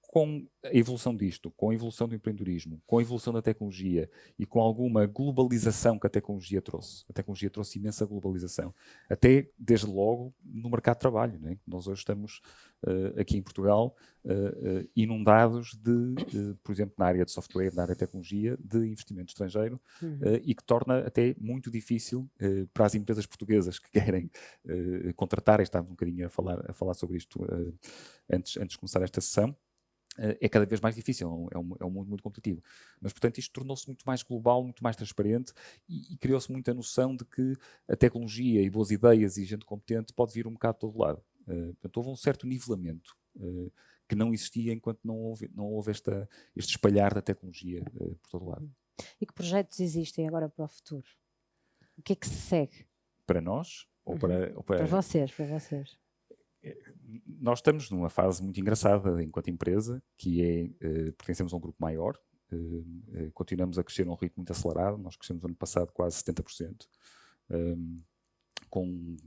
com a evolução disto, com a evolução do empreendedorismo, com a evolução da tecnologia e com alguma globalização que a tecnologia trouxe imensa globalização, até desde logo no mercado de trabalho. Não é? Nós hoje estamos aqui em Portugal inundados por exemplo, na área de software, na área de tecnologia, de investimento estrangeiro, e que torna até muito difícil para as empresas portuguesas que querem contratar, estávamos um bocadinho a falar sobre isto antes de começar esta sessão. É cada vez mais difícil, é um mundo muito competitivo. Mas, portanto, isto tornou-se muito mais global, muito mais transparente e criou-se muita noção de que a tecnologia e boas ideias e gente competente pode vir um bocado de todo lado. Portanto, houve um certo nivelamento que não existia enquanto não houve este espalhar da tecnologia por todo lado. E que projetos existem agora para o futuro? O que é que se segue? Para nós? Ou para vocês? Nós estamos numa fase muito engraçada enquanto empresa, que é, pertencemos a um grupo maior, continuamos a crescer a um ritmo muito acelerado, nós crescemos no ano passado quase 70%, com,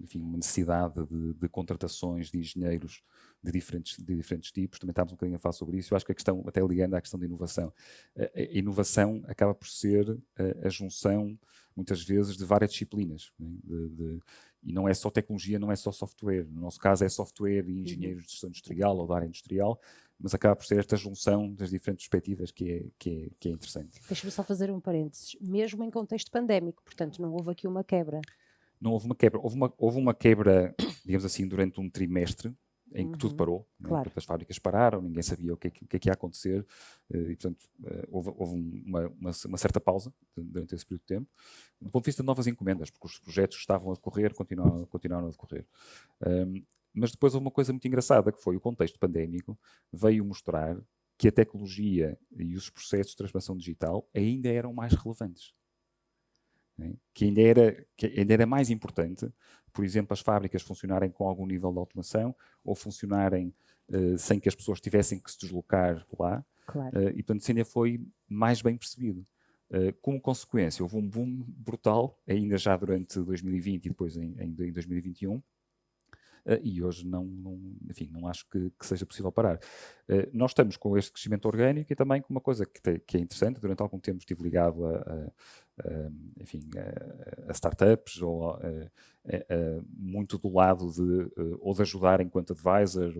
enfim, uma necessidade de contratações de engenheiros de diferentes tipos, também estávamos um bocadinho a falar sobre isso. Eu acho que a questão, até ligando à questão da inovação, a inovação acaba por ser a junção, muitas vezes, de várias disciplinas, né? E não é só tecnologia, não é só software. No nosso caso é software e engenheiros de gestão industrial ou da área industrial, mas acaba por ser esta junção das diferentes perspectivas que é interessante. Deixa-me só fazer um parênteses. Mesmo em contexto pandémico, portanto, não houve aqui uma quebra. Não houve uma quebra. Houve uma quebra, digamos assim, durante um trimestre, em que tudo parou. Claro. Né? As fábricas pararam, ninguém sabia o que é que ia acontecer, e, portanto, houve uma certa pausa durante esse período de tempo, do ponto de vista de novas encomendas, porque os projetos que estavam a decorrer continuaram a decorrer. Mas depois houve uma coisa muito engraçada, que foi o contexto pandémico, veio mostrar que a tecnologia e os processos de transformação digital ainda eram mais relevantes. Né? Que ainda era mais importante, por exemplo, as fábricas funcionarem com algum nível de automação ou funcionarem sem que as pessoas tivessem que se deslocar lá. Claro. E, portanto, isso ainda foi mais bem percebido. Como consequência, houve um boom brutal, ainda já durante 2020 e depois em 2021, e hoje não acho que seja possível parar. Nós estamos com este crescimento orgânico e também com uma coisa que é interessante. Durante algum tempo estive ligado a startups, ou muito do lado ou de ajudar enquanto advisor,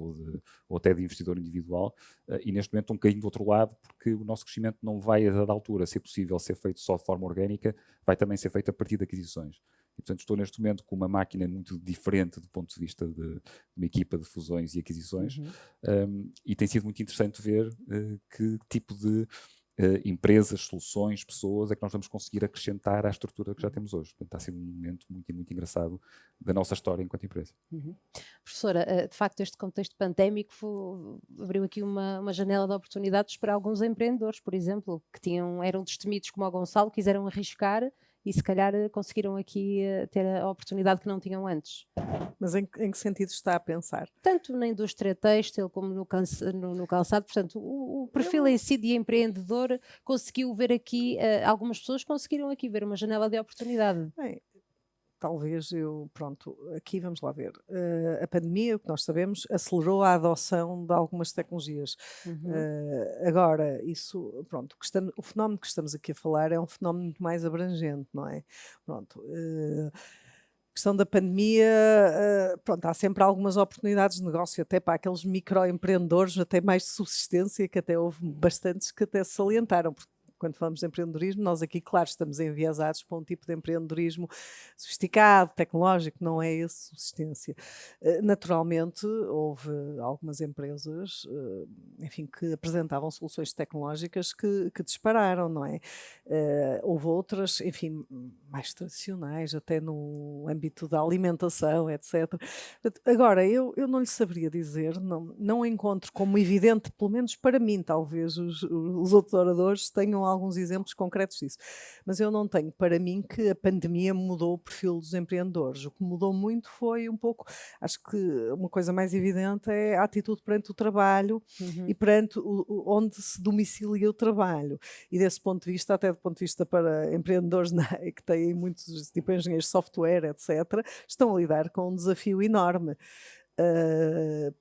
ou até de investidor individual, e neste momento um bocadinho do outro lado, porque o nosso crescimento não vai a dada altura ser possível ser feito só de forma orgânica, vai também ser feito a partir de aquisições. E, portanto, estou neste momento com uma máquina muito diferente do ponto de vista de uma equipa de fusões e aquisições, e tem sido muito interessante ver que tipo de empresas, soluções, pessoas é que nós vamos conseguir acrescentar à estrutura que já temos hoje. Portanto, está a ser um momento muito engraçado da nossa história enquanto empresa. Professora, de facto este contexto pandémico abriu aqui uma janela de oportunidades para alguns empreendedores, por exemplo, que eram destemidos como o Gonçalo, quiseram arriscar e se calhar conseguiram aqui ter a oportunidade que não tinham antes. Mas em que sentido está a pensar? Tanto na indústria têxtil como no calçado, portanto, o perfil em si de empreendedor conseguiu ver aqui, algumas pessoas conseguiram aqui ver uma janela de oportunidade. Bem, talvez aqui vamos lá ver. A pandemia, o que nós sabemos, acelerou a adoção de algumas tecnologias. Agora, o fenómeno que estamos aqui a falar é um fenómeno muito mais abrangente, não é? Questão da pandemia, há sempre algumas oportunidades de negócio, até para aqueles microempreendedores, até mais de subsistência, que até houve bastantes que até se salientaram, porque quando falamos de empreendedorismo, nós aqui, claro, estamos enviesados para um tipo de empreendedorismo sofisticado, tecnológico, não é esse subsistência. Naturalmente, houve algumas empresas, enfim, que apresentavam soluções tecnológicas que dispararam, não é? Houve outras, enfim, mais tradicionais, até no âmbito da alimentação, etc. Agora, eu não lhe saberia dizer, não encontro como evidente, pelo menos para mim, talvez os outros oradores tenham alguns exemplos concretos disso, mas eu não tenho para mim que a pandemia mudou o perfil dos empreendedores. O que mudou muito foi um pouco, acho que uma coisa mais evidente é a atitude perante o trabalho e perante onde se domicilia o trabalho. E desse ponto de vista, até do ponto de vista para empreendedores que têm muitos, tipo engenheiros de software, etc., estão a lidar com um desafio enorme.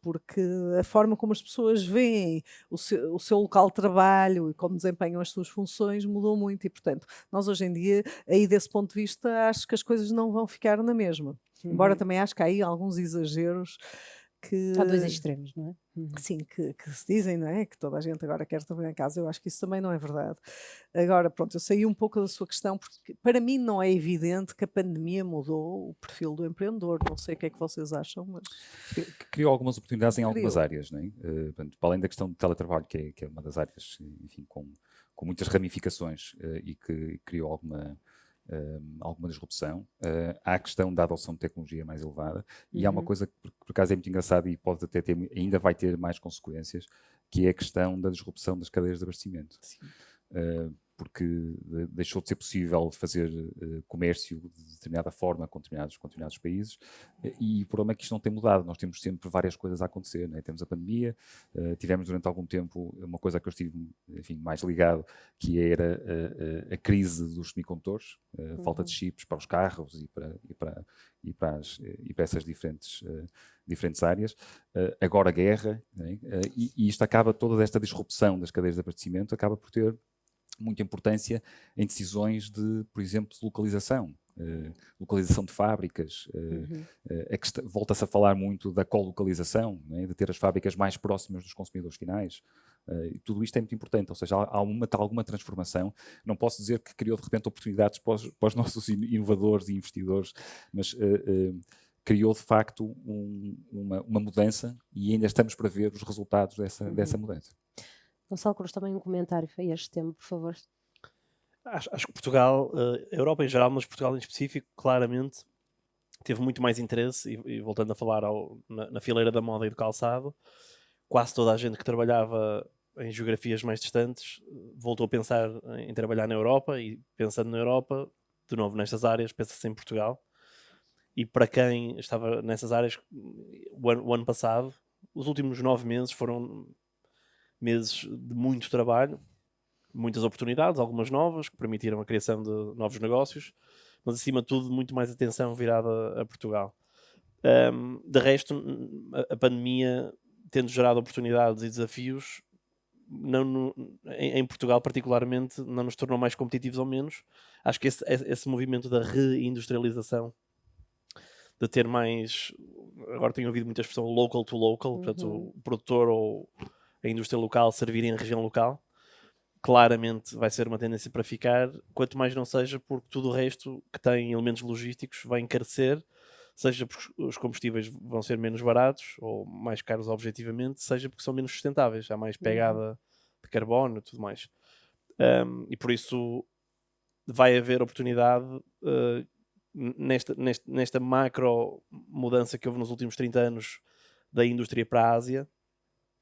Porque a forma como as pessoas veem o seu local de trabalho e como desempenham as suas funções mudou muito e, portanto, nós hoje em dia, aí desse ponto de vista, acho que as coisas não vão ficar na mesma. Embora também acho que há aí alguns exageros que... Há dois extremos, não é? Sim, que se dizem, não é? Que toda a gente agora quer trabalhar em casa. Eu acho que isso também não é verdade. Agora, pronto, eu saí um pouco da sua questão, porque para mim não é evidente que a pandemia mudou o perfil do empreendedor. Não sei o que é que vocês acham, mas... Criou algumas oportunidades em algumas áreas, não é? Portanto, para além da questão do teletrabalho, que é uma das áreas, enfim, com muitas ramificações e que criou alguma disrupção. Há a questão da adoção de tecnologia mais elevada e há uma coisa que por acaso é muito engraçada e pode até ainda vai ter mais consequências, que é a questão da disrupção das cadeias de abastecimento. Porque deixou de ser possível fazer comércio de determinada forma com determinados países e o problema é que isto não tem mudado. Nós temos sempre várias coisas a acontecer, né? Temos a pandemia, tivemos durante algum tempo uma coisa que eu estive, enfim, mais ligado, que era a crise dos semicondutores, falta de chips para os carros e para essas diferentes áreas. Agora a guerra, né? E isto acaba, toda esta disrupção das cadeias de abastecimento acaba por ter muita importância em decisões de, por exemplo, de localização. Localização de fábricas, volta-se a falar muito da colocalização, né, de ter as fábricas mais próximas dos consumidores finais. E tudo isto é muito importante, ou seja, há alguma transformação. Não posso dizer que criou de repente oportunidades para os nossos inovadores e investidores, mas criou de facto uma mudança e ainda estamos para ver os resultados dessa mudança. Gonçalo Cruz, também um comentário a este tema, por favor. Acho que Portugal, a Europa em geral, mas Portugal em específico, claramente teve muito mais interesse, e voltando a falar na fileira da moda e do calçado, quase toda a gente que trabalhava em geografias mais distantes voltou a pensar em trabalhar na Europa, e pensando na Europa, de novo nestas áreas, pensa-se em Portugal. E para quem estava nessas áreas, o ano passado, os últimos 9 meses foram meses de muito trabalho, muitas oportunidades, algumas novas, que permitiram a criação de novos negócios, mas acima de tudo muito mais atenção virada a Portugal. De resto, a pandemia, tendo gerado oportunidades e desafios, em Portugal particularmente, não nos tornou mais competitivos ou menos. Acho que esse movimento da reindustrialização, de ter mais... Agora tenho ouvido muita expressão local to local, portanto o produtor ou a indústria local servirem a região local, claramente vai ser uma tendência para ficar, quanto mais não seja porque tudo o resto que tem elementos logísticos vai encarecer, seja porque os combustíveis vão ser menos baratos ou mais caros objetivamente, seja porque são menos sustentáveis, há mais pegada de carbono e tudo mais. E por isso vai haver oportunidade nesta macro mudança que houve nos últimos 30 anos da indústria para a Ásia.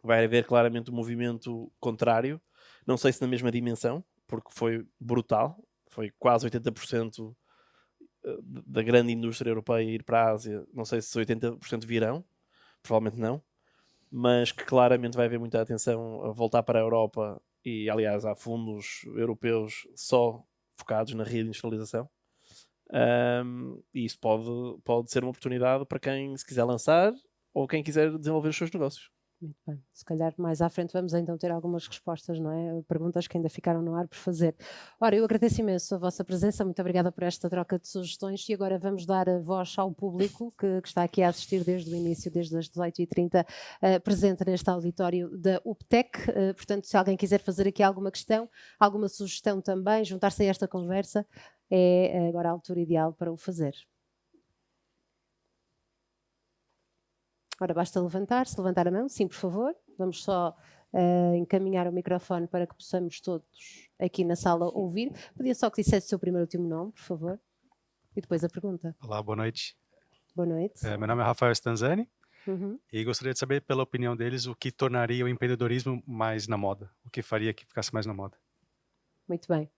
Vai haver claramente um movimento contrário, não sei se na mesma dimensão, porque foi brutal, foi quase 80% da grande indústria europeia ir para a Ásia, não sei se 80% virão, provavelmente não, mas que claramente vai haver muita atenção a voltar para a Europa e, aliás, há fundos europeus só focados na reindustrialização. E isso pode ser uma oportunidade para quem se quiser lançar ou quem quiser desenvolver os seus negócios. Muito bem. Se calhar mais à frente vamos então ter algumas respostas, não é? Perguntas que ainda ficaram no ar por fazer. Ora, eu agradeço imenso a vossa presença, muito obrigada por esta troca de sugestões e agora vamos dar a voz ao público que está aqui a assistir desde o início, desde as 18h30, presente neste auditório da UPTEC. Portanto, se alguém quiser fazer aqui alguma questão, alguma sugestão também, juntar-se a esta conversa, é agora a altura ideal para o fazer. Ora, basta levantar a mão, sim, por favor. Vamos só encaminhar o microfone para que possamos todos aqui na sala ouvir. Podia só que dissesse o seu primeiro e último nome, por favor. E depois a pergunta. Olá, boa noite. Boa noite. Meu nome é Rafael Stanzani e gostaria de saber, pela opinião deles, o que tornaria o empreendedorismo mais na moda. O que faria que ficasse mais na moda. Muito bem.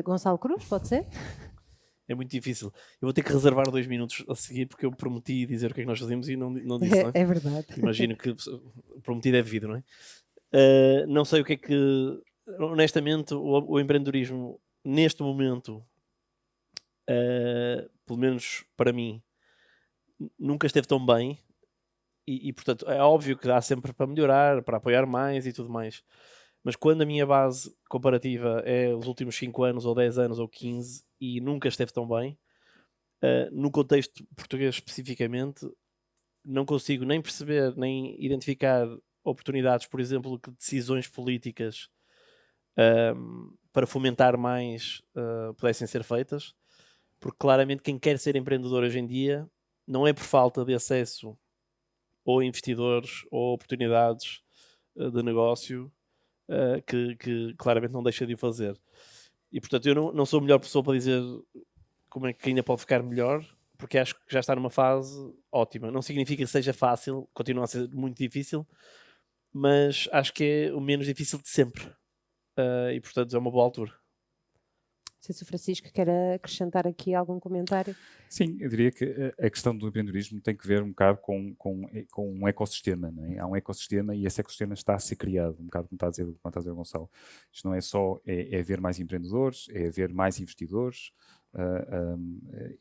Gonçalo Cruz, pode ser? É muito difícil. Eu vou ter que reservar 2 minutos a seguir porque eu prometi dizer o que é que nós fazemos e não disse, não é? É verdade. Imagino que prometido é devido, não é? Não sei o que é que... Honestamente, o empreendedorismo, neste momento, pelo menos para mim, nunca esteve tão bem e, portanto, é óbvio que há sempre para melhorar, para apoiar mais e tudo mais. Mas quando a minha base comparativa é os últimos 5 anos, ou 10 anos, ou 15, e nunca esteve tão bem, no contexto português especificamente, não consigo nem perceber, nem identificar oportunidades, por exemplo, de decisões políticas para fomentar mais pudessem ser feitas, porque claramente quem quer ser empreendedor hoje em dia não é por falta de acesso ou a investidores ou oportunidades de negócio, que claramente não deixa de o fazer. E portanto eu não sou a melhor pessoa para dizer como é que ainda pode ficar melhor, porque acho que já está numa fase ótima. Não significa que seja fácil, continua a ser muito difícil, mas acho que é o menos difícil de sempre. E portanto é uma boa altura. Não sei se o Francisco quer acrescentar aqui algum comentário. Sim, eu diria que a questão do empreendedorismo tem que ver um bocado com um ecossistema, não é? Há um ecossistema e esse ecossistema está a ser criado, um bocado como está a dizer o Gonçalo. Isto não é só haver mais empreendedores, é haver mais investidores,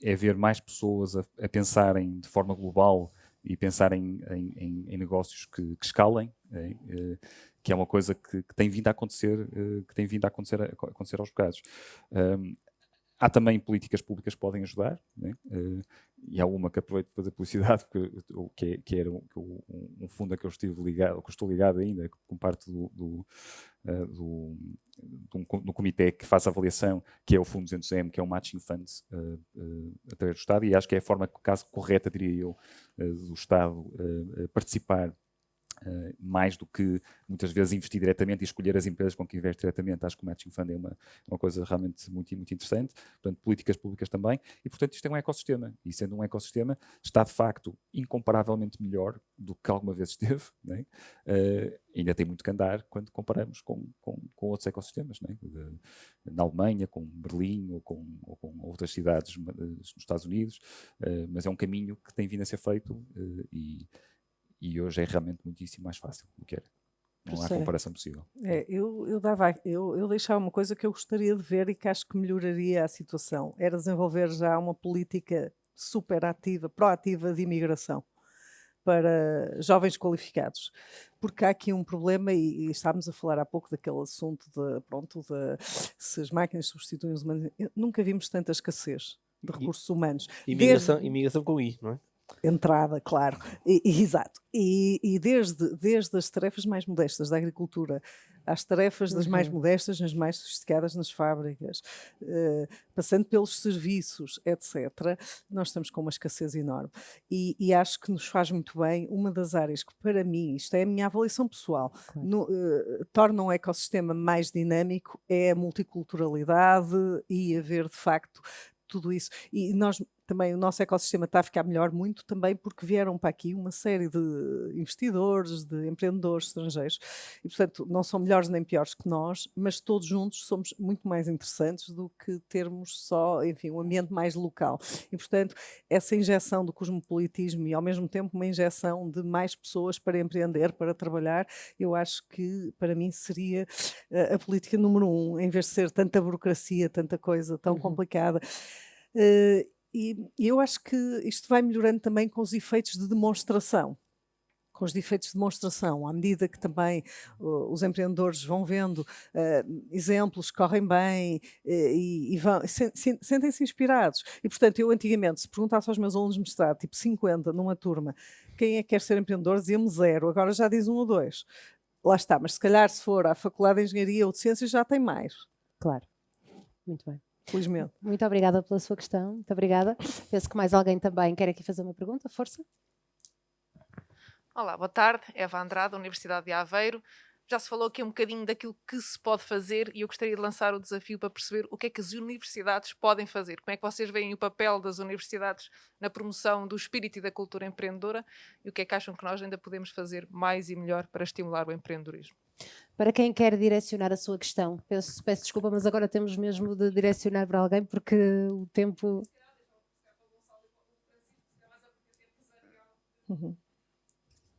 é haver mais pessoas a pensarem de forma global e pensarem em negócios que escalem, que é uma coisa que tem vindo a acontecer, acontecer aos bocados. Há também políticas públicas que podem ajudar, né? E há uma que aproveito para fazer publicidade, que era um fundo a que eu estive ligado, que estou ligado ainda, com parte do comitê que faz a avaliação, que é o Fundo 200M, que é o Matching Funds através do Estado, e acho que é a forma, caso correta, diria eu, do Estado participar mais do que muitas vezes investir diretamente e escolher as empresas com que investe diretamente. Acho que o Matching Fund é uma coisa realmente muito, muito interessante. Portanto, políticas públicas também. E, portanto, isto é um ecossistema. E, sendo um ecossistema, está, de facto, incomparavelmente melhor do que alguma vez esteve. Né? Ainda tem muito que andar quando comparamos com outros ecossistemas. Né? Na Alemanha, com Berlim ou com outras cidades nos Estados Unidos. Mas é um caminho que tem vindo a ser feito e hoje é realmente muitíssimo mais fácil do que era. Não há comparação possível. Eu deixava uma coisa que eu gostaria de ver e que acho que melhoraria a situação. Era desenvolver já uma política super ativa, proativa de imigração para jovens qualificados. Porque há aqui um problema, e estávamos a falar há pouco daquele assunto se as máquinas substituem os humanos. Nunca vimos tanta escassez de recursos humanos. Imigração com I, não é? Entrada, claro, exato. E desde as tarefas mais modestas da agricultura às tarefas das mais modestas, nas mais sofisticadas nas fábricas, passando pelos serviços, etc., nós estamos com uma escassez enorme. E acho que nos faz muito bem uma das áreas que, para mim, isto é a minha avaliação pessoal, torna um ecossistema mais dinâmico, é a multiculturalidade e haver, de facto, tudo isso. E nós também, o nosso ecossistema está a ficar melhor muito também porque vieram para aqui uma série de investidores, de empreendedores estrangeiros e, portanto, não são melhores nem piores que nós, mas todos juntos somos muito mais interessantes do que termos só, enfim, um ambiente mais local. E, portanto, essa injeção do cosmopolitismo e, ao mesmo tempo, uma injeção de mais pessoas para empreender, para trabalhar, eu acho que, para mim, seria a política número 1, em vez de ser tanta burocracia, tanta coisa tão complicada. E eu acho que isto vai melhorando também com os efeitos de demonstração. com os defeitos de demonstração, à medida que também os empreendedores vão vendo exemplos que correm bem sentem-se inspirados. E, portanto, eu antigamente, se perguntasse aos meus alunos de mestrado, tipo 50 numa turma, quem é que quer ser empreendedor, dizia-me 0, agora já diz 1 ou 2. Lá está, mas se calhar se for à Faculdade de Engenharia ou de Ciências já tem mais. Claro. Muito bem. Felizmente. Muito obrigada pela sua questão. Muito obrigada. Penso que mais alguém também quer aqui fazer uma pergunta. Força. Olá, boa tarde. Eva Andrade, Universidade de Aveiro. Já se falou aqui um bocadinho daquilo que se pode fazer e eu gostaria de lançar o desafio para perceber o que é que as universidades podem fazer. Como é que vocês veem o papel das universidades na promoção do espírito e da cultura empreendedora e o que é que acham que nós ainda podemos fazer mais e melhor para estimular o empreendedorismo? Para quem quer direcionar a sua questão, peço desculpa, mas agora temos mesmo de direcionar para alguém porque o tempo...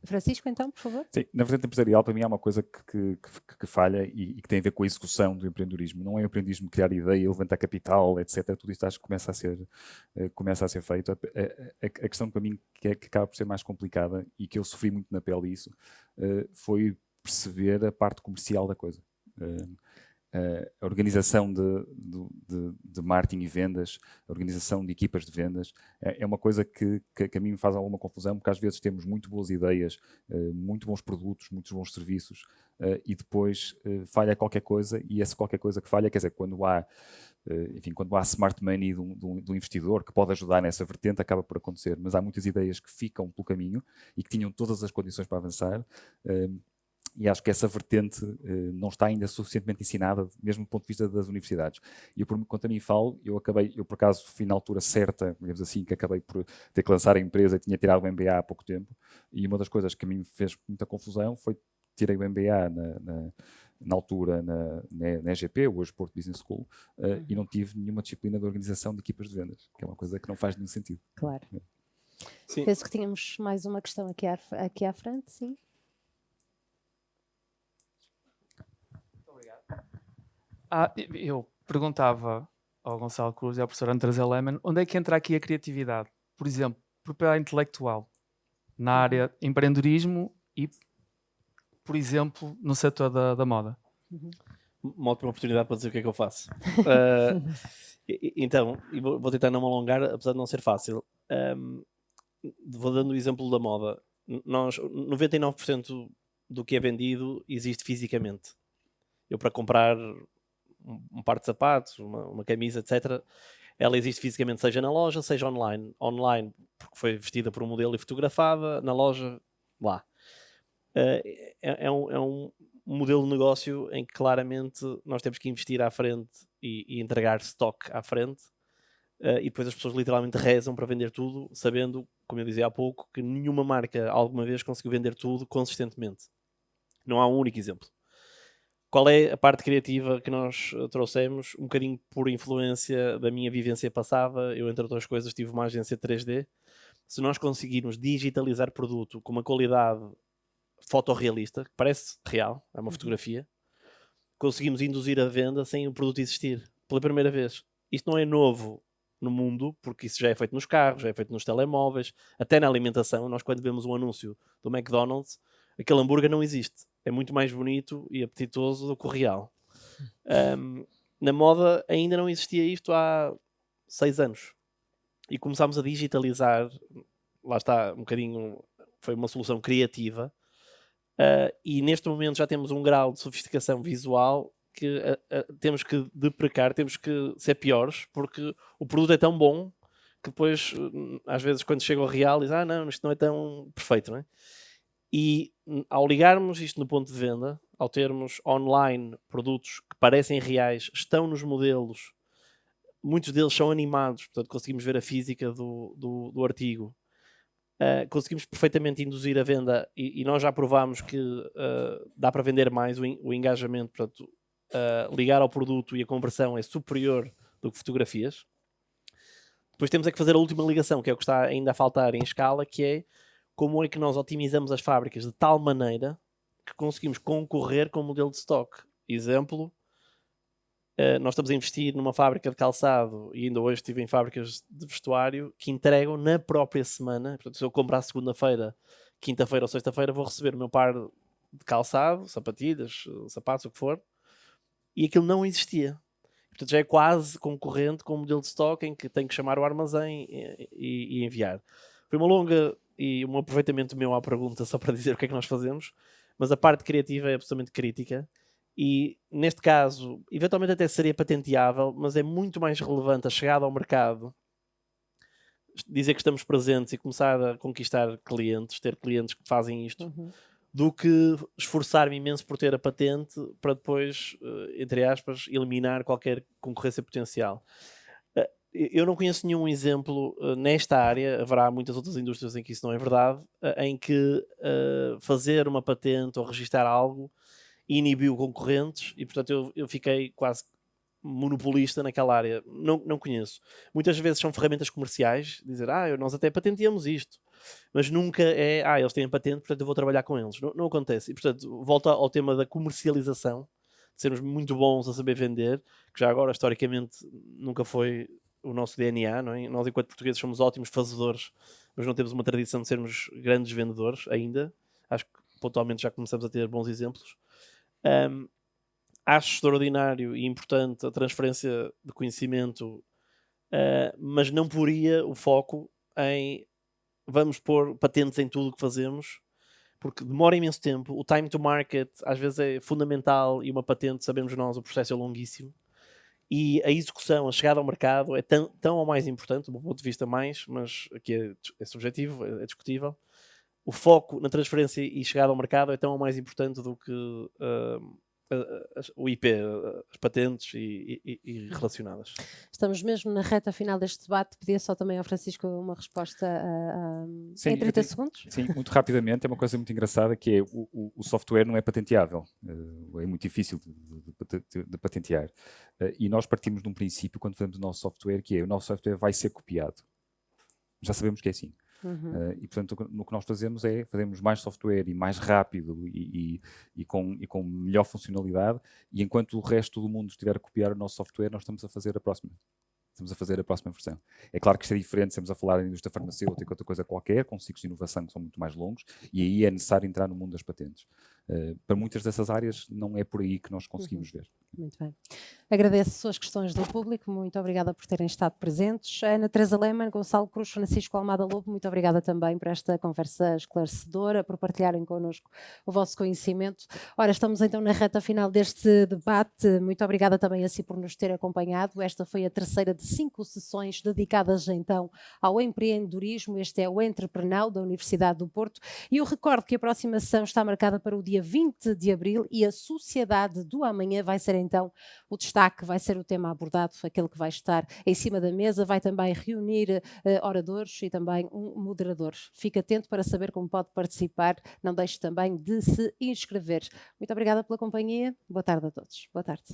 Francisco, então, por favor. Sim, na vertente empresarial, para mim, há uma coisa que falha e que tem a ver com a execução do empreendedorismo. Não é o empreendedorismo criar ideia, levantar capital, etc. Tudo isto acho que começa a ser feito. A questão para mim que acaba por ser mais complicada e que eu sofri muito na pele isso, foi perceber a parte comercial da coisa. A organização de marketing e vendas, a organização de equipas de vendas, é uma coisa que a mim me faz alguma confusão, porque às vezes temos muito boas ideias, muito bons produtos, muitos bons serviços, e depois falha qualquer coisa, e essa qualquer coisa que falha, quer dizer, quando há smart money do investidor que pode ajudar nessa vertente, acaba por acontecer, mas há muitas ideias que ficam pelo caminho e que tinham todas as condições para avançar, e acho que essa vertente não está ainda suficientemente ensinada, mesmo do ponto de vista das universidades. E eu, quanto a mim falo, eu por acaso fui na altura certa, digamos assim, que acabei por ter que lançar a empresa e tinha tirado o MBA há pouco tempo, e uma das coisas que a mim me fez muita confusão foi tirei o MBA na altura na EGP, hoje Porto Business School, e não tive nenhuma disciplina de organização de equipas de vendas, que é uma coisa que não faz nenhum sentido. Claro. Sim. Penso que tínhamos mais uma questão aqui à frente, sim. Eu perguntava ao Gonçalo Cruz e ao professor Andrés Lehmann onde é que entra aqui a criatividade? Por exemplo, propriedade intelectual na área de empreendedorismo e, por exemplo, no setor da moda. Uma ótima oportunidade para dizer o que é que eu faço. Então, vou tentar não me alongar, apesar de não ser fácil. Vou dando o exemplo da moda. 99% do que é vendido existe fisicamente. Eu, para comprar um par de sapatos, uma camisa, etc., ela existe fisicamente, seja na loja, seja online. Online, porque foi vestida por um modelo e fotografada, na loja, lá. É um modelo de negócio em que claramente nós temos que investir à frente e entregar stock à frente, e depois as pessoas literalmente rezam para vender tudo, sabendo, como eu dizia há pouco, que nenhuma marca alguma vez conseguiu vender tudo consistentemente. Não há um único exemplo. Qual é a parte criativa que nós trouxemos? Um bocadinho por influência da minha vivência passada. Eu, entre outras coisas, tive uma agência 3D. Se nós conseguirmos digitalizar produto com uma qualidade fotorrealista, que parece real, é uma fotografia, conseguimos induzir a venda sem o produto existir, pela primeira vez. Isto não é novo no mundo, porque isso já é feito nos carros, já é feito nos telemóveis, até na alimentação. Nós, quando vemos um anúncio do McDonald's, aquele hambúrguer não existe. É muito mais bonito e apetitoso do que o real. Na moda ainda não existia isto há 6 anos. E começámos a digitalizar. Lá está, um bocadinho, foi uma solução criativa. E neste momento já temos um grau de sofisticação visual que temos que deprecar, temos que ser piores, porque o produto é tão bom que depois, às vezes, quando chega ao real, diz, não, isto não é tão perfeito, não é? E ao ligarmos isto no ponto de venda, ao termos online produtos que parecem reais, estão nos modelos, muitos deles são animados, portanto conseguimos ver a física do artigo, conseguimos perfeitamente induzir a venda e nós já provámos que dá para vender mais, o engajamento, portanto, ligar ao produto e a conversão é superior do que fotografias. Depois temos que fazer a última ligação, que é o que está ainda a faltar em escala, que é como é que nós otimizamos as fábricas de tal maneira que conseguimos concorrer com o modelo de stock. Exemplo, nós estamos a investir numa fábrica de calçado e ainda hoje estive em fábricas de vestuário que entregam na própria semana. Portanto, se eu comprar segunda-feira quinta-feira ou sexta-feira vou receber o meu par de calçado, sapatilhas, sapatos, o que for, e aquilo não existia. Portanto, já é quase concorrente com o modelo de stock em que tem que chamar o armazém e enviar. Foi uma longa e um aproveitamento meu à pergunta, só para dizer o que é que nós fazemos, mas a parte criativa é absolutamente crítica e, neste caso, eventualmente até seria patenteável, mas é muito mais relevante a chegada ao mercado, dizer que estamos presentes e começar a conquistar clientes, ter clientes que fazem isto, do que esforçar-me imenso por ter a patente para depois, entre aspas, eliminar qualquer concorrência potencial. Eu não conheço nenhum exemplo nesta área, haverá muitas outras indústrias em que isso não é verdade, em que fazer uma patente ou registar algo inibiu concorrentes e, portanto, eu fiquei quase monopolista naquela área. Não conheço. Muitas vezes são ferramentas comerciais, dizer, nós até patenteamos isto, mas nunca é, eles têm patente, portanto eu vou trabalhar com eles. Não acontece. E, portanto, volta ao tema da comercialização, de sermos muito bons a saber vender, que já agora, historicamente, nunca foi o nosso DNA, não é? Nós, enquanto portugueses, somos ótimos fazedores, mas não temos uma tradição de sermos grandes vendedores ainda. Acho que, pontualmente, já começamos a ter bons exemplos. Acho extraordinário e importante a transferência de conhecimento, mas não poria o foco em vamos pôr patentes em tudo o que fazemos, porque demora imenso tempo, o time to market às vezes é fundamental e uma patente, sabemos nós, o processo é longuíssimo e a execução, a chegada ao mercado é tão ou mais importante, do meu ponto de vista mais, mas aqui é subjetivo, é discutível. O foco na transferência e chegada ao mercado é tão ou mais importante do que o IP, as patentes e relacionadas. Estamos mesmo na reta final deste debate. Pedia só também ao Francisco uma resposta em 30 segundos. Sim, muito rapidamente. É uma coisa muito engraçada que é o software não é patenteável. É muito difícil de patentear. E nós partimos de um princípio quando fazemos o nosso software, que é o nosso software vai ser copiado. Já sabemos que é assim. E portanto no que nós fazemos é fazemos mais software e mais rápido e com melhor funcionalidade, e enquanto o resto do mundo estiver a copiar o nosso software, nós estamos a fazer a próxima versão. É claro que isto é diferente, estamos a falar da indústria farmacêutica ou outra coisa qualquer, com ciclos de inovação que são muito mais longos, e aí é necessário entrar no mundo das patentes. Para muitas dessas áreas não é por aí que nós conseguimos ver. Muito bem. Agradeço as questões do público, muito obrigada por terem estado presentes. Ana Teresa Lehmann, Gonçalo Cruz, Francisco Almada Lobo, muito obrigada também por esta conversa esclarecedora, por partilharem connosco o vosso conhecimento. Ora, estamos então na reta final deste debate. Muito obrigada também a si por nos ter acompanhado. Esta foi a terceira de 5 sessões dedicadas então ao empreendedorismo. Este é o Entreprenau da Universidade do Porto. E eu recordo que a próxima sessão está marcada para o dia 20 de abril e a Sociedade do Amanhã vai ser então o destaque, vai ser o tema abordado, aquele que vai estar em cima da mesa, vai também reunir oradores e também um moderador. Fique atento para saber como pode participar, não deixe também de se inscrever. Muito obrigada pela companhia, boa tarde a todos. Boa tarde.